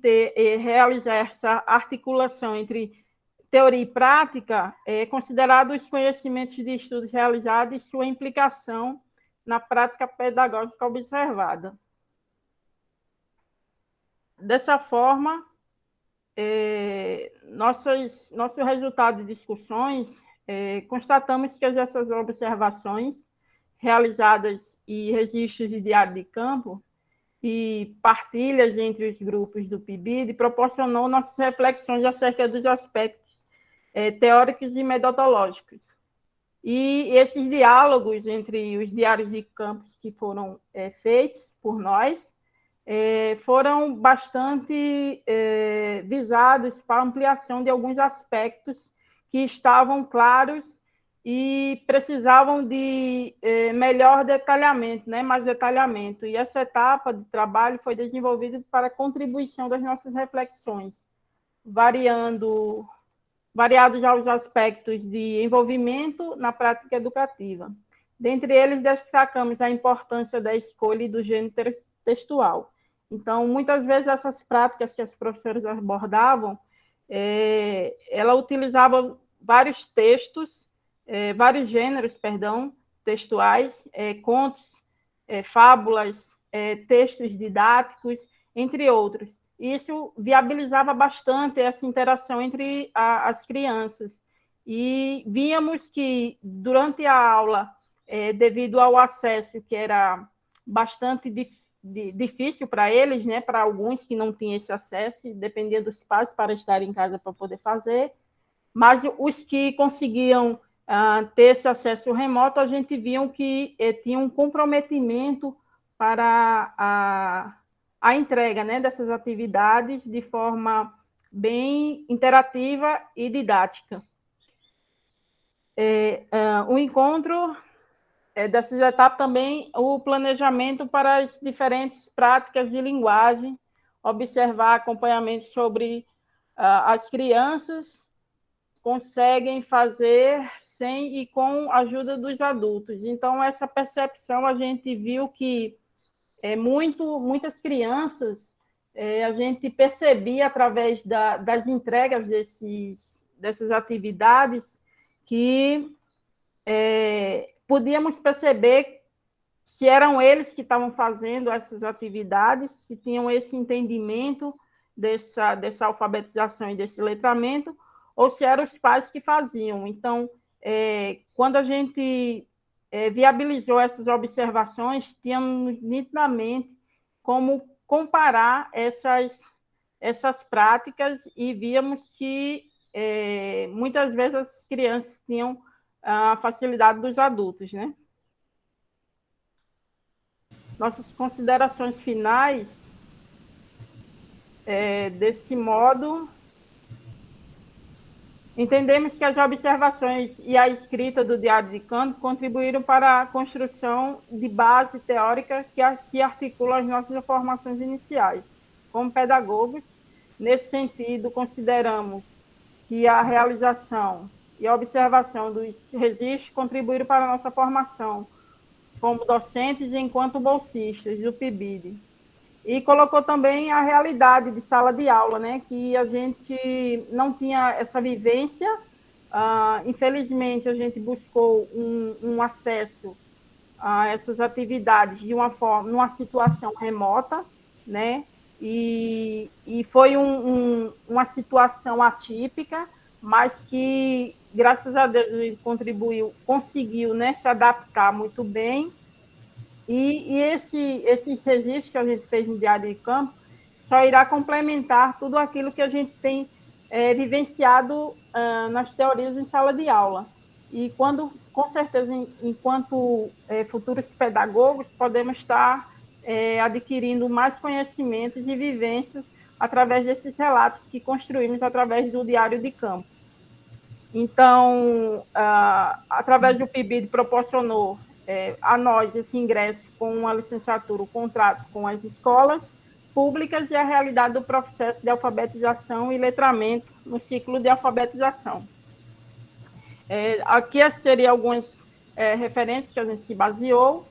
realizar essa articulação entre teoria e prática é considerado os conhecimentos de estudos realizados e sua implicação na prática pedagógica observada. Dessa forma, nosso resultado de discussões, constatamos que essas observações realizadas e registros de diário de campo e partilhas entre os grupos do PIBID proporcionou nossas reflexões acerca dos aspectos teóricos e metodológicos. E esses diálogos entre os diários de campos que foram feitos por nós foram bastante visados para ampliação de alguns aspectos que estavam claros e precisavam de melhor detalhamento, né, mais detalhamento. E essa etapa de trabalho foi desenvolvida para a contribuição das nossas reflexões, variados aos aspectos de envolvimento na prática educativa. Dentre eles, destacamos a importância da escolha do gênero textual. Então, muitas vezes, essas práticas que as professoras abordavam, ela utilizava vários textos, vários gêneros, textuais, contos, fábulas, textos didáticos, entre outros. Isso viabilizava bastante essa interação entre as crianças. E víamos que, durante a aula, devido ao acesso que era bastante difícil para eles, né, para alguns que não tinham esse acesso, dependia dos pais para estar em casa para poder fazer, mas os que conseguiam ter esse acesso remoto, a gente viu que tinha um comprometimento para a entrega, né, dessas atividades de forma bem interativa e didática. O encontro dessas etapas também, o planejamento para as diferentes práticas de linguagem, observar acompanhamento sobre as crianças conseguem fazer sem e com a ajuda dos adultos. Então, essa percepção a gente viu que muitas crianças, a gente percebia através das entregas dessas atividades que podíamos perceber se eram eles que estavam fazendo essas atividades, se tinham esse entendimento dessa alfabetização e desse letramento, ou se eram os pais que faziam. Então, quando a gente viabilizou essas observações, tínhamos nitidamente como comparar essas práticas e víamos que muitas vezes as crianças tinham a facilidade dos adultos, né? Nossas considerações finais, desse modo, entendemos que as observações e a escrita do Diário de Campo contribuíram para a construção de base teórica que se articula às nossas formações iniciais. Como pedagogos, nesse sentido, consideramos que a realização e a observação dos registros contribuíram para a nossa formação como docentes e enquanto bolsistas do PIBID. E colocou também a realidade de sala de aula, né, que a gente não tinha essa vivência. Infelizmente, a gente buscou um acesso a essas atividades de numa situação remota, né, e foi uma situação atípica, mas que, graças a Deus, ele conseguiu, né, se adaptar muito bem. E esses registros que a gente fez no Diário de Campo só irá complementar tudo aquilo que a gente tem vivenciado nas teorias em sala de aula. E com certeza, enquanto futuros pedagogos, podemos estar adquirindo mais conhecimentos e vivências através desses relatos que construímos através do Diário de Campo. Então, através do PIBID, proporcionou a nós esse ingresso com a licenciatura, o contrato com as escolas públicas e a realidade do processo de alfabetização e letramento no ciclo de alfabetização. Aqui seriam algumas referências que a gente se baseou,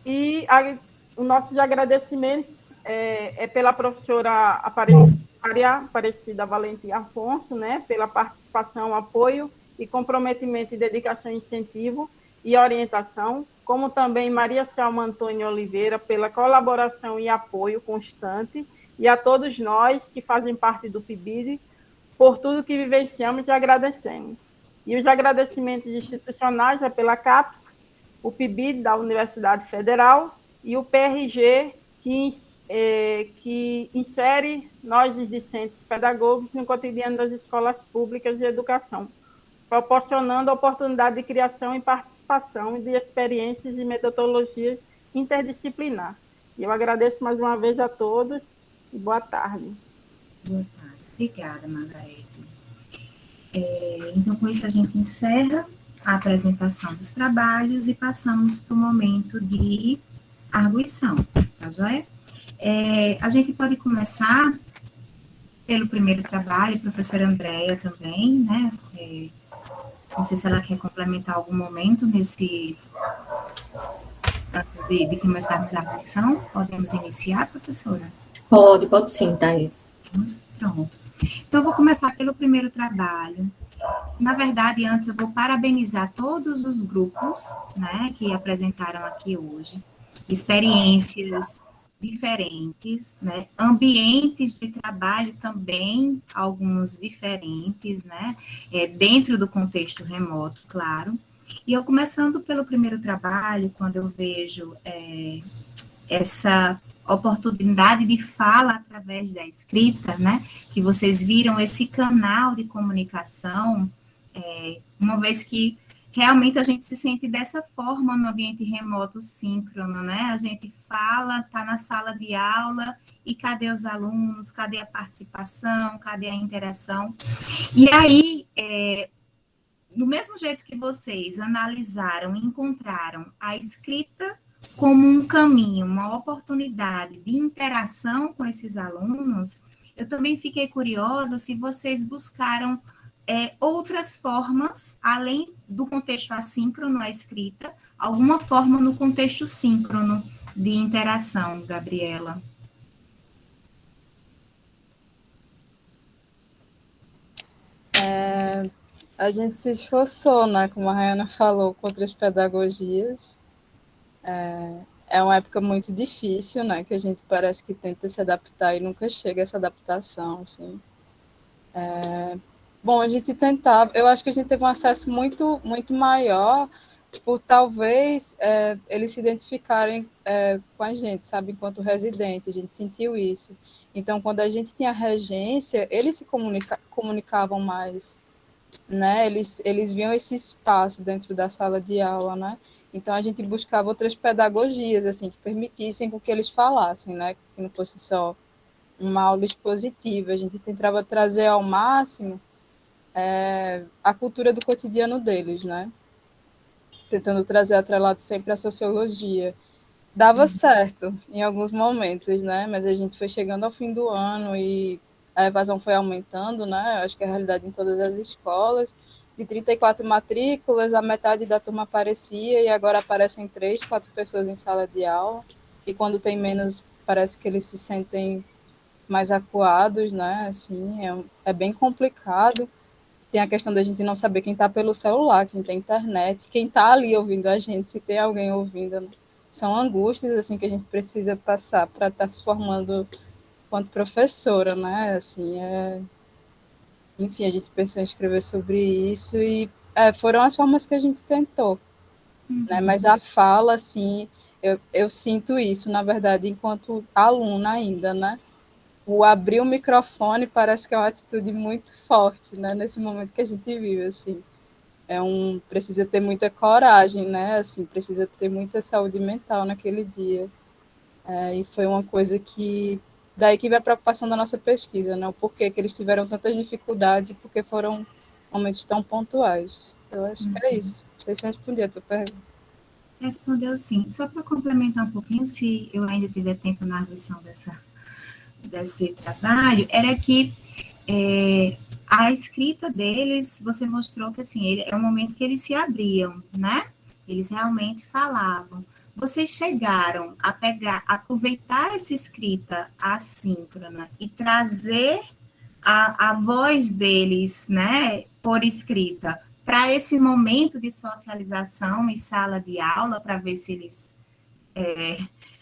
e os nossos agradecimentos pela professora Maria Aparecida Valentim Afonso, né, pela participação, apoio e comprometimento e dedicação, incentivo e orientação, como também Maria Selma Antônia Oliveira, pela colaboração e apoio constante, e a todos nós que fazem parte do PIBID por tudo que vivenciamos e agradecemos. E os agradecimentos institucionais é pela CAPES, o PIBID da Universidade Federal e o PRG, que insere nós, os discentes pedagogos, no cotidiano das escolas públicas de educação, proporcionando a oportunidade de criação e participação de experiências e metodologias interdisciplinar. E eu agradeço mais uma vez a todos e boa tarde. Boa tarde. Obrigada, Margarete. Então, com isso, a gente encerra a apresentação dos trabalhos e passamos para o momento de arguição, tá joia? A gente pode começar pelo primeiro trabalho, professora Andréia também, né? Não sei se ela quer complementar algum momento antes de começarmos a arguição. Podemos iniciar, professora? Pode sim, Thaís. Pronto. Então, eu vou começar pelo primeiro trabalho. Na verdade, antes eu vou parabenizar todos os grupos, né, que apresentaram aqui hoje. Experiências diferentes, né, ambientes de trabalho também, alguns diferentes, né, dentro do contexto remoto, claro. E eu começando pelo primeiro trabalho, quando eu vejo essa oportunidade de fala através da escrita, né, que vocês viram esse canal de comunicação, uma vez que realmente a gente se sente dessa forma no ambiente remoto síncrono, né, a gente fala, está na sala de aula, e cadê os alunos, cadê a participação, cadê a interação? E aí, do mesmo jeito que vocês analisaram e encontraram a escrita como um caminho, uma oportunidade de interação com esses alunos, eu também fiquei curiosa se vocês buscaram outras formas, além do contexto assíncrono, a escrita, alguma forma no contexto síncrono de interação, Gabriela. A gente se esforçou, né, como a Rayana falou, com outras pedagogias. É uma época muito difícil, né, que a gente parece que tenta se adaptar e nunca chega a essa adaptação, assim. Bom, a gente tentava, eu acho que a gente teve um acesso muito, muito maior, por talvez eles se identificarem com a gente, sabe, enquanto residente, a gente sentiu isso. Então, quando a gente tinha regência, eles se comunicavam mais, né, eles viam esse espaço dentro da sala de aula, né, então a gente buscava outras pedagogias, assim, que permitissem com que eles falassem, né, que não fosse só uma aula expositiva, a gente tentava trazer ao máximo a cultura do cotidiano deles, né, tentando trazer atrelado sempre a sociologia. Dava certo em alguns momentos, né, mas a gente foi chegando ao fim do ano e a evasão foi aumentando, né, acho que é a realidade em todas as escolas, de 34 matrículas, a metade da turma aparecia e agora aparecem 3, 4 pessoas em sala de aula, e quando tem menos, parece que eles se sentem mais acuados, né, assim, é bem complicado. Tem a questão da gente não saber quem está pelo celular, quem tem internet, quem está ali ouvindo a gente, se tem alguém ouvindo, né? São angústias, assim, que a gente precisa passar para estar se formando enquanto professora, né, assim, enfim, a gente pensou em escrever sobre isso e foram as formas que a gente tentou, né? Mas a fala, assim, eu sinto isso, na verdade, enquanto aluna ainda, né? O abrir o microfone parece que é uma atitude muito forte, né? Nesse momento que a gente vive, assim. Precisa ter muita coragem, né? Assim, precisa ter muita saúde mental naquele dia. E foi uma coisa que daí que vem a preocupação da nossa pesquisa, né? O porquê que eles tiveram tantas dificuldades e porque foram momentos tão pontuais. Eu acho que é isso. Não sei se eu respondi a tua pergunta. Respondeu sim. Só para complementar um pouquinho, se eu ainda tiver tempo na arguição desse trabalho, era que a escrita deles, você mostrou que assim, é um momento que eles se abriam, né? Eles realmente falavam. Vocês chegaram a aproveitar essa escrita assíncrona e trazer a voz deles, né, por escrita, para esse momento de socialização e sala de aula, para ver se eles,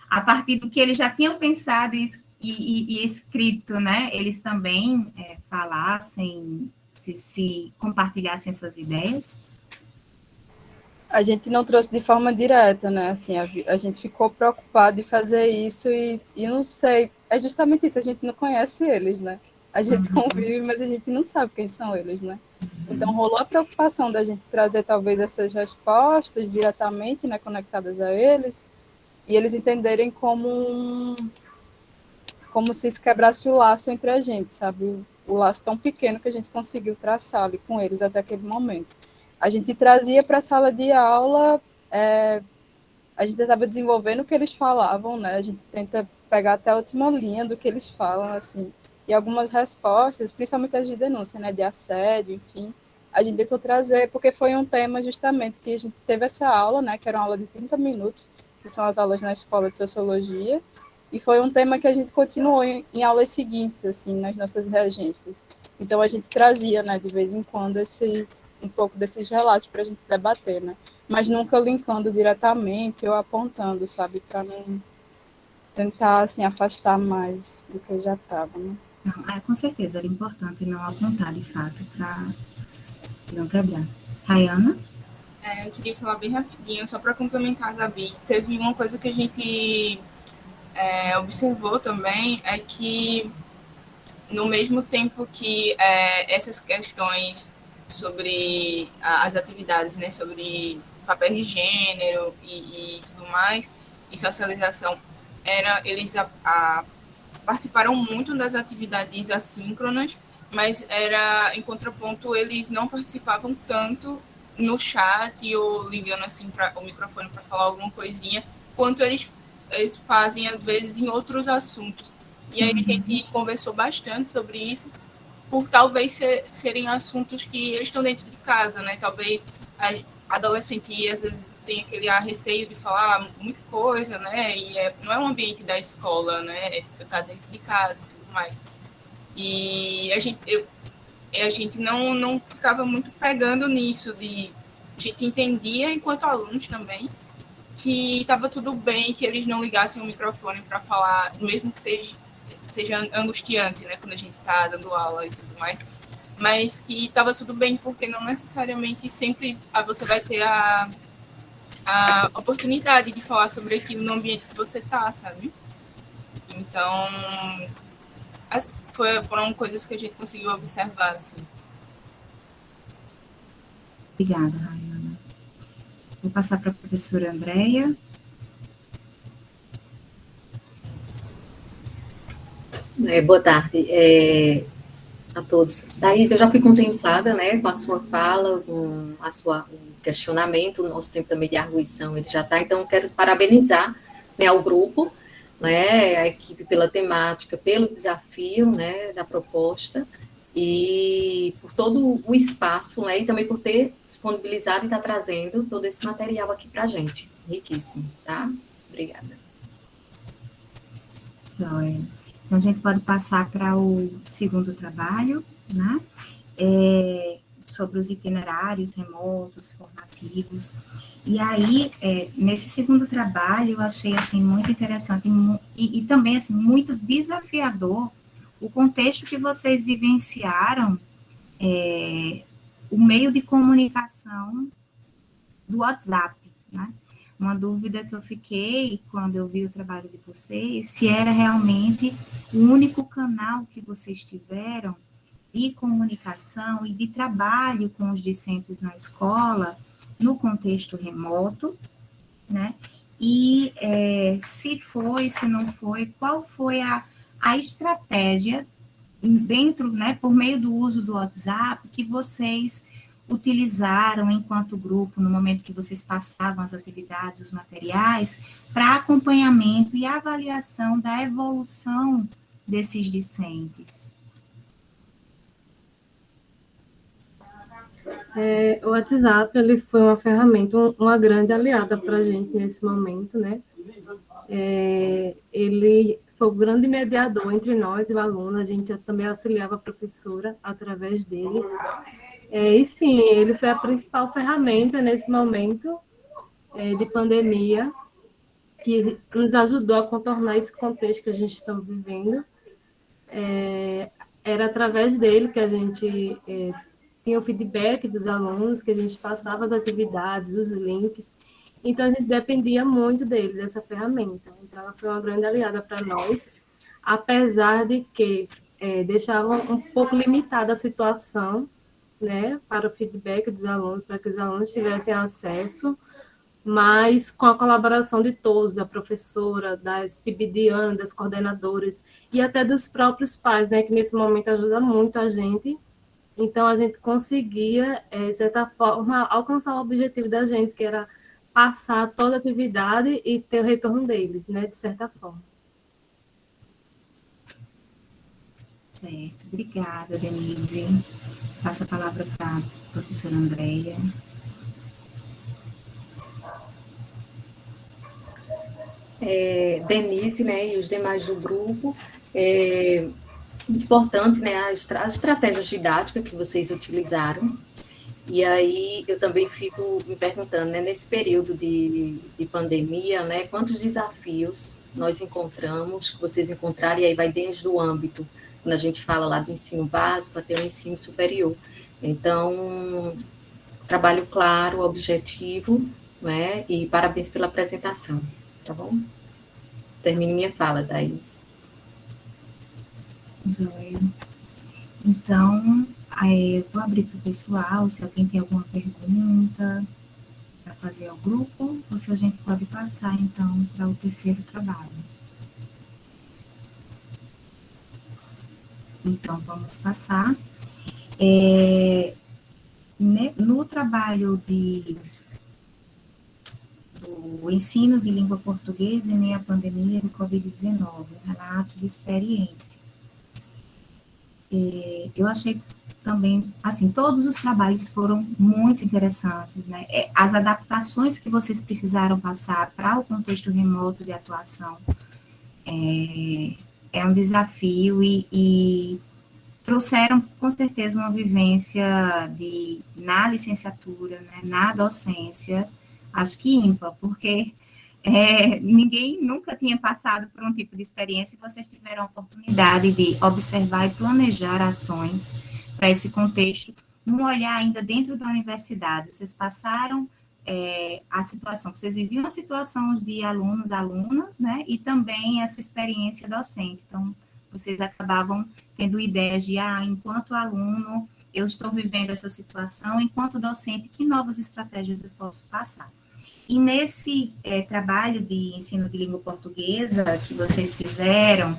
a partir do que eles já tinham pensado e e escrito, né? Eles também falassem, se compartilhassem essas ideias? A gente não trouxe de forma direta, né? Assim, a gente ficou preocupado em fazer isso e não sei. É justamente isso, a gente não conhece eles, né? A gente convive, mas a gente não sabe quem são eles, né? Então, rolou a preocupação da gente trazer, talvez, essas respostas diretamente, né, conectadas a eles, e eles entenderem como se isso quebrasse o laço entre a gente, sabe? O laço tão pequeno que a gente conseguiu traçar ali com eles até aquele momento. A gente trazia para a sala de aula, a gente estava desenvolvendo o que eles falavam, né? A gente tenta pegar até a última linha do que eles falam, assim, e algumas respostas, principalmente as de denúncia, né, de assédio, enfim, a gente tentou trazer, porque foi um tema justamente que a gente teve essa aula, né, que era uma aula de 30 minutos, que são as aulas na escola de sociologia, e foi um tema que a gente continuou em aulas seguintes, assim, nas nossas reagências. Então, a gente trazia, né, de vez em quando, um pouco desses relatos para a gente debater, né, mas nunca linkando diretamente ou apontando, sabe, para não tentar, assim, afastar mais do que já estava, né. Não, com certeza, era importante não apontar, de fato, para não quebrar. Rayana? Eu queria falar bem rapidinho, só para complementar a Gabi. Teve uma coisa que a gente observou também, é que no mesmo tempo que essas questões sobre as atividades, né, sobre papel de gênero e tudo mais, e socialização, eles participaram muito das atividades assíncronas, mas em contraponto, eles não participavam tanto no chat ou ligando assim o microfone para falar alguma coisinha, quanto eles fazem, às vezes, em outros assuntos. E aí a gente conversou bastante sobre isso, por talvez serem assuntos que eles estão dentro de casa, né? Talvez a adolescente, às vezes, tem aquele receio de falar muita coisa, né? E não é um ambiente da escola, né? Tá dentro de casa e tudo mais. E a gente não ficava muito pegando nisso, a gente entendia, enquanto alunos também, que estava tudo bem, que eles não ligassem o microfone para falar, mesmo que seja angustiante, né, quando a gente está dando aula e tudo mais, mas que estava tudo bem, porque não necessariamente sempre você vai ter a oportunidade de falar sobre aquilo no ambiente que você está, sabe? Então, foram coisas que a gente conseguiu observar, assim. Obrigada, Rayana. Vou passar para a professora Andréia. Boa tarde a todos. Thaís, eu já fui contemplada, né, com a sua fala, com o questionamento, o nosso tempo também de arguição, ele já está, então eu quero parabenizar, né, ao grupo, né, a equipe pela temática, pelo desafio, né, da proposta, e por todo o espaço, né, e também por ter disponibilizado e estar trazendo todo esse material aqui para a gente, riquíssimo, tá? Obrigada. Joia. Então, a gente pode passar para o segundo trabalho, né, sobre os itinerários remotos, formativos. E aí, nesse segundo trabalho, eu achei, assim, muito interessante e também, assim, muito desafiador o contexto que vocês vivenciaram, o meio de comunicação do WhatsApp, né? Uma dúvida que eu fiquei quando eu vi o trabalho de vocês, se era realmente o único canal que vocês tiveram de comunicação e de trabalho com os discentes na escola, no contexto remoto, né? E se foi, se não foi, qual foi a estratégia dentro, né, por meio do uso do WhatsApp, que vocês utilizaram enquanto grupo, no momento que vocês passavam as atividades, os materiais, para acompanhamento e avaliação da evolução desses discentes? O WhatsApp, ele foi uma ferramenta, uma grande aliada para a gente nesse momento, né? Ele foi o grande mediador entre nós e o aluno, a gente também auxiliava a professora através dele. E sim, ele foi a principal ferramenta nesse momento de pandemia que nos ajudou a contornar esse contexto que a gente está vivendo. Era através dele que a gente tinha o feedback dos alunos, que a gente passava as atividades, os links. Então, a gente dependia muito dele, dessa ferramenta. Então, ela foi uma grande aliada para nós, apesar de que deixava um pouco limitada a situação, né, para o feedback dos alunos, para que os alunos tivessem acesso, mas com a colaboração de todos, da professora, das PIBidianas, das coordenadoras, e até dos próprios pais, né, que nesse momento ajuda muito a gente. Então, a gente conseguia, de certa forma, alcançar o objetivo da gente, que era passar toda a atividade e ter o retorno deles, né, de certa forma. Certo, obrigada, Denise. Passo a palavra para a professora Andréia. Denise, né, e os demais do grupo, muito importante, né, as estratégias didáticas que vocês utilizaram. E aí eu também fico me perguntando, né, nesse período de pandemia, né, quantos desafios nós encontramos, que vocês encontraram, e aí vai desde o âmbito, quando a gente fala lá do ensino básico até o ensino superior. Então, trabalho claro, objetivo, né, e parabéns pela apresentação, tá bom? Termine minha fala, Thaís. Joia. Então, vou abrir para o pessoal, se alguém tem alguma pergunta para fazer ao grupo, ou se a gente pode passar, então, para o terceiro trabalho. Então, vamos passar. No trabalho do ensino de língua portuguesa em meio à pandemia do Covid-19, relato de experiência. Eu achei também, assim, todos os trabalhos foram muito interessantes, né? As adaptações que vocês precisaram passar para o contexto remoto de atuação é um desafio e trouxeram, com certeza, uma vivência na licenciatura, né, na docência, acho que ímpar, porque ninguém nunca tinha passado por um tipo de experiência e vocês tiveram a oportunidade de observar e planejar ações para esse contexto, num olhar ainda dentro da universidade. Vocês passaram a situação, vocês viviam a situação de alunos, alunas, né, e também essa experiência docente. Então, vocês acabavam tendo ideias de, enquanto aluno, eu estou vivendo essa situação, enquanto docente, que novas estratégias eu posso passar? E nesse trabalho de ensino de língua portuguesa que vocês fizeram,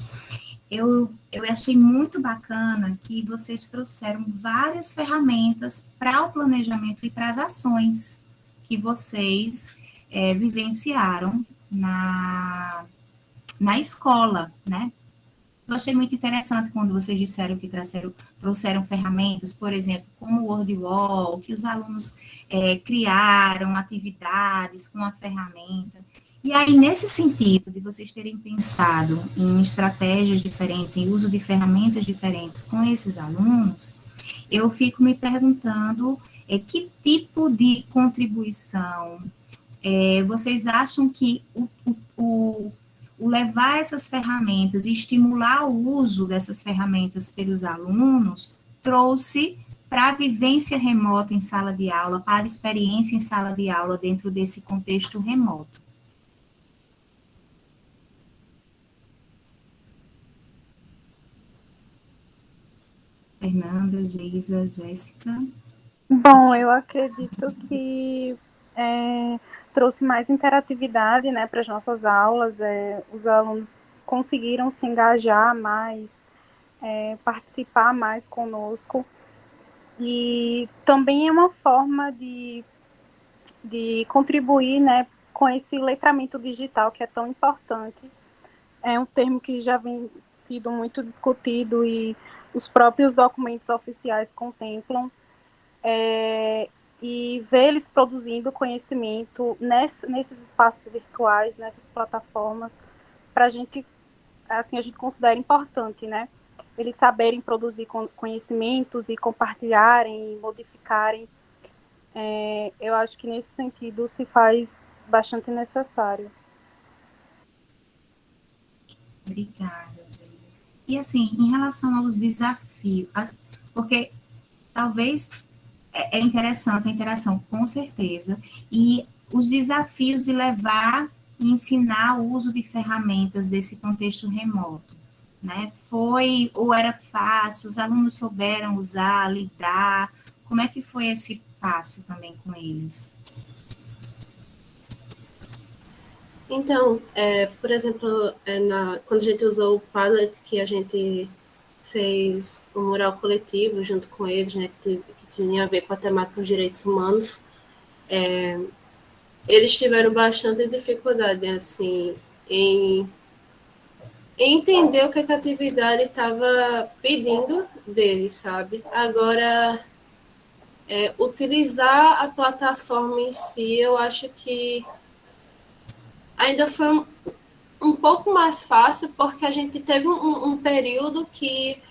eu achei muito bacana que vocês trouxeram várias ferramentas para o planejamento e para as ações que vocês vivenciaram na escola, né? Eu achei muito interessante quando vocês disseram que trouxeram ferramentas, por exemplo, como o WordWall, que os alunos criaram atividades com a ferramenta. E aí, nesse sentido de vocês terem pensado em estratégias diferentes, em uso de ferramentas diferentes com esses alunos, eu fico me perguntando que tipo de contribuição vocês acham que o levar essas ferramentas e estimular o uso dessas ferramentas pelos alunos trouxe para a vivência remota em sala de aula, para a experiência em sala de aula dentro desse contexto remoto? Fernanda, Geisa, Jéssica. Bom, eu acredito que trouxe mais interatividade, né, para as nossas aulas, os alunos conseguiram se engajar mais, participar mais conosco, e também é uma forma de contribuir, né, com esse letramento digital que é tão importante. É um termo que já vem sido muito discutido e os próprios documentos oficiais contemplam, e ver eles produzindo conhecimento nesses espaços virtuais, nessas plataformas, para a gente considera importante, né? Eles saberem produzir conhecimentos e compartilharem e modificarem. Eu acho que nesse sentido se faz bastante necessário. Obrigada, Geisa. E assim, em relação aos desafios, porque talvez é interessante a interação, com certeza, e os desafios de levar e ensinar o uso de ferramentas desse contexto remoto, né? Foi ou era fácil, os alunos souberam usar, lidar, como é que foi esse passo também com eles? Então, por exemplo, quando a gente usou o Padlet, que a gente fez um mural coletivo junto com eles, né, que tinha a ver com a temática dos direitos humanos, eles tiveram bastante dificuldade, assim, em entender o que a atividade estava pedindo deles, sabe? Agora, utilizar a plataforma em si, eu acho que ainda foi um pouco mais fácil, porque a gente teve um período que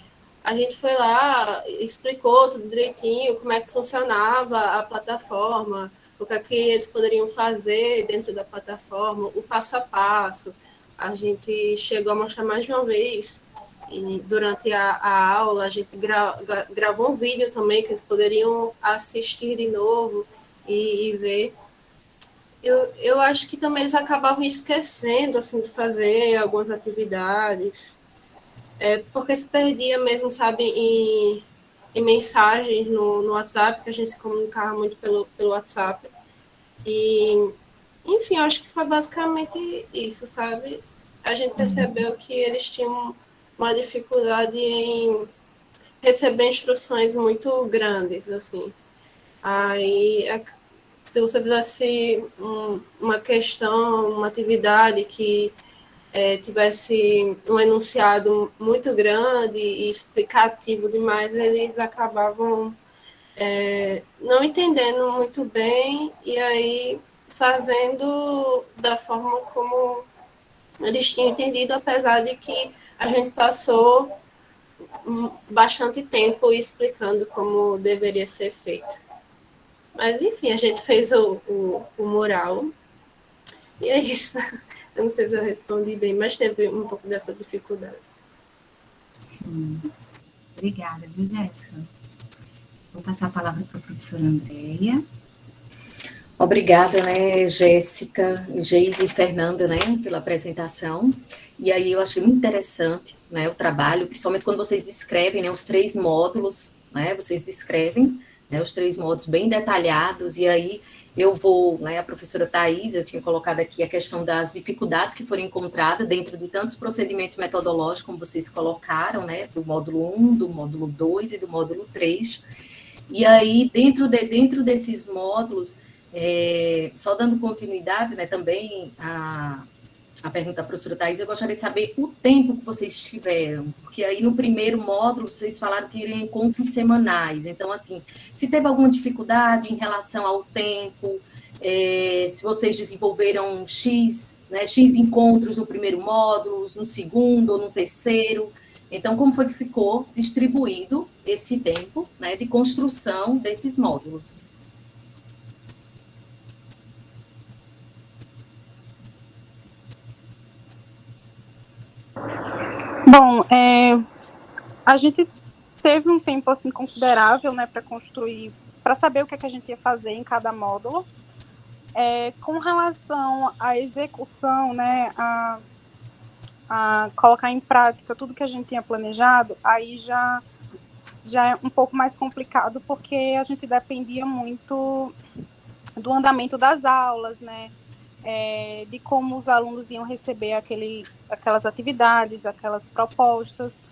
a gente foi lá, explicou tudo direitinho, como é que funcionava a plataforma, o que é que eles poderiam fazer dentro da plataforma, o passo a passo. A gente chegou a mostrar mais de uma vez, e durante a aula, a gente gravou um vídeo também, que eles poderiam assistir de novo e ver. Eu acho que também eles acabavam esquecendo, assim, de fazer algumas atividades, porque se perdia mesmo, sabe, em mensagens no WhatsApp, que a gente se comunicava muito pelo WhatsApp. E, enfim, eu acho que foi basicamente isso, sabe? A gente percebeu que eles tinham uma dificuldade em receber instruções muito grandes, assim. Aí, se você fizesse uma questão, uma atividade que tivesse um enunciado muito grande e explicativo demais, eles acabavam não entendendo muito bem e aí fazendo da forma como eles tinham entendido, apesar de que a gente passou bastante tempo explicando como deveria ser feito. Mas, enfim, a gente fez o mural. E é isso. Eu não sei se eu respondi bem, mas teve um pouco dessa dificuldade. Sim. Obrigada, viu, Jéssica? Vou passar a palavra para a professora Andréia. Obrigada, né, Jéssica, Geise e Fernanda, né, pela apresentação. E aí eu achei muito interessante, né, o trabalho, principalmente quando vocês descrevem, né, os 3 módulos, né, vocês descrevem, né, os 3 módulos bem detalhados, e aí eu vou, né, a professora Thais, eu tinha colocado aqui a questão das dificuldades que foram encontradas dentro de tantos procedimentos metodológicos, como vocês colocaram, né, do módulo 1, do módulo 2 e do módulo 3. E aí, dentro desses módulos, só dando continuidade, né, também a pergunta da professora Thais, eu gostaria de saber o tempo que vocês tiveram, porque aí no primeiro módulo vocês falaram que iriam encontros semanais, então, assim, se teve alguma dificuldade em relação ao tempo, se vocês desenvolveram X encontros no primeiro módulo, no segundo ou no terceiro, então, como foi que ficou distribuído esse tempo, né, de construção desses módulos? Bom, a gente teve um tempo assim considerável, né, para construir, para saber o que a gente ia fazer em cada módulo. Com relação à execução, né, a colocar em prática tudo que a gente tinha planejado, aí já é um pouco mais complicado, porque a gente dependia muito do andamento das aulas, né, de como os alunos iam receber aquelas atividades, aquelas propostas.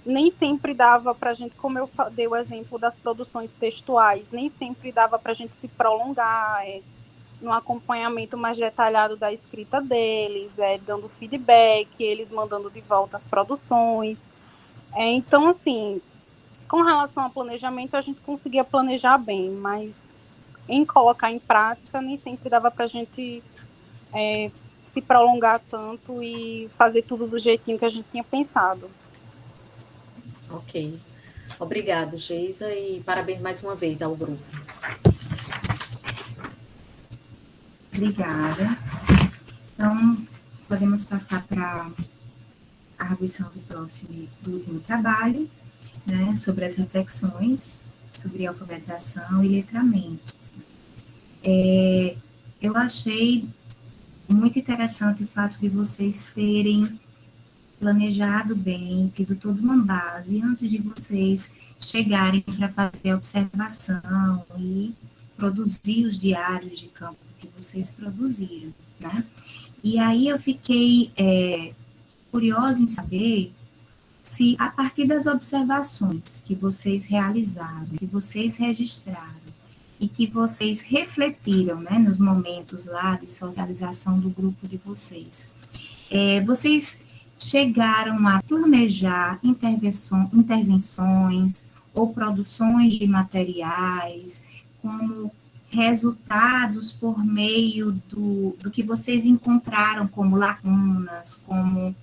Nem sempre dava para a gente, como eu dei o exemplo das produções textuais, nem sempre dava para a gente se prolongar no acompanhamento mais detalhado da escrita deles, dando feedback, eles mandando de volta as produções. Então, assim, com relação ao planejamento, a gente conseguia planejar bem, mas em colocar em prática, nem sempre dava para a gente se prolongar tanto e fazer tudo do jeitinho que a gente tinha pensado. Ok. Obrigado, Geisa, e parabéns mais uma vez ao grupo. Obrigada. Então, podemos passar para a arguição do último trabalho, né, sobre as reflexões sobre alfabetização e letramento. Eu achei muito interessante o fato de vocês terem planejado bem, tido toda uma base antes de vocês chegarem para fazer a observação e produzir os diários de campo que vocês produziram, né? E aí eu fiquei curiosa em saber se, a partir das observações que vocês realizaram, que vocês registraram, e que vocês refletiram, né, nos momentos lá de socialização do grupo de vocês, vocês chegaram a planejar intervenções ou produções de materiais como resultados por meio do que vocês encontraram como lacunas, como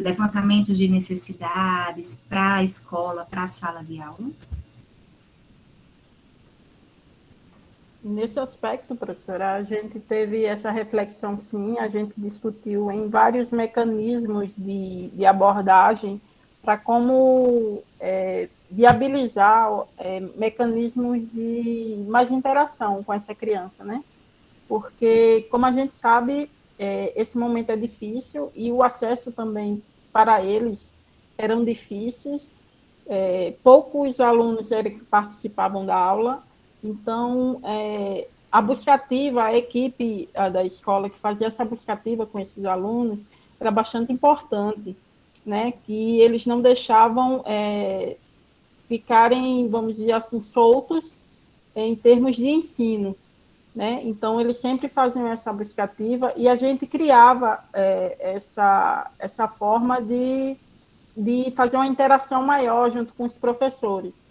levantamento de necessidades para a escola, para a sala de aula? Nesse aspecto, professora, a gente teve essa reflexão, sim, a gente discutiu em vários mecanismos de abordagem para como viabilizar mecanismos de mais interação com essa criança, né? Porque, como a gente sabe, esse momento é difícil e o acesso também para eles eram difíceis, poucos alunos eram que participavam da aula. Então, a buscativa, a equipe da escola que fazia essa buscativa com esses alunos era bastante importante, né? Que eles não deixavam ficarem, vamos dizer assim, soltos em termos de ensino, né? Então, eles sempre faziam essa buscativa e a gente criava essa forma de fazer uma interação maior junto com os professores.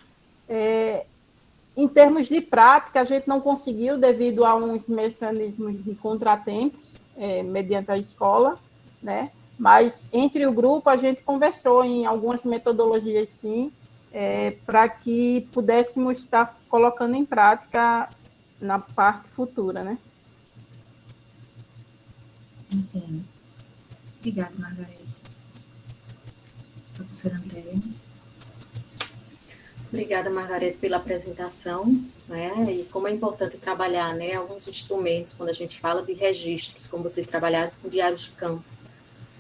Em termos de prática, a gente não conseguiu devido a uns mecanismos de contratempos, mediante a escola, né? Mas, entre o grupo, a gente conversou em algumas metodologias, sim, para que pudéssemos estar colocando em prática na parte futura, né? Entendo. Obrigada, Margarete. Professora Andréia. Obrigada, Margarete, pela apresentação, né? E como é importante trabalhar, né, alguns instrumentos quando a gente fala de registros, como vocês trabalharam com diários de campo,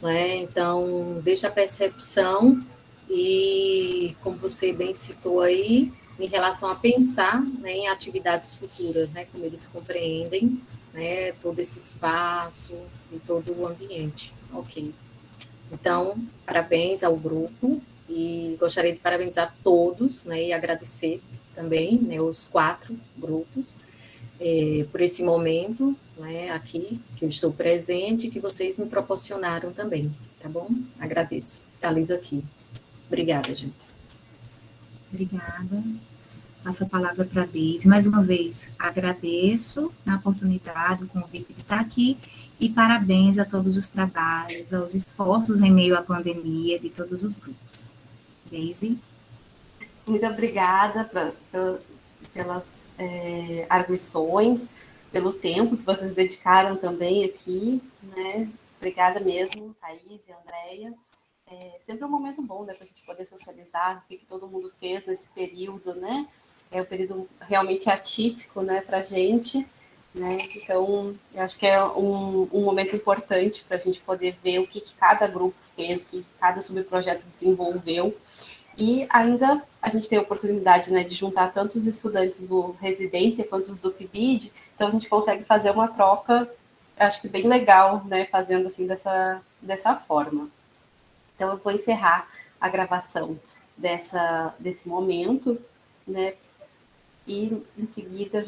né? Então, desde a percepção e, como você bem citou aí, em relação a pensar, né, em atividades futuras, né, como eles compreendem, né, todo esse espaço e todo o ambiente. Ok. Então, parabéns ao grupo. E gostaria de parabenizar todos, né, e agradecer também, né, os 4 grupos, por esse momento, né, aqui, que eu estou presente, que vocês me proporcionaram também, tá bom? Agradeço. Finalizo aqui. Obrigada, gente. Obrigada. Passo a palavra para a Deise. Mais uma vez, agradeço a oportunidade, o convite de estar aqui, e parabéns a todos os trabalhos, aos esforços em meio à pandemia de todos os grupos. Deise. Muito obrigada pelas arguições, pelo tempo que vocês dedicaram também aqui, né? Obrigada mesmo, Thaís e Andréia. Sempre um momento bom, né, para a gente poder socializar, o que todo mundo fez nesse período, né? É um período realmente atípico, né, para a gente, né? Então, eu acho que é um momento importante para a gente poder ver o que cada grupo fez, o que cada subprojeto desenvolveu. E ainda a gente tem a oportunidade, né, de juntar tanto os estudantes do residência quanto os do PIBID, então a gente consegue fazer uma troca, acho que bem legal, né, fazendo assim dessa forma. Então eu vou encerrar a gravação desse momento, né, e em seguida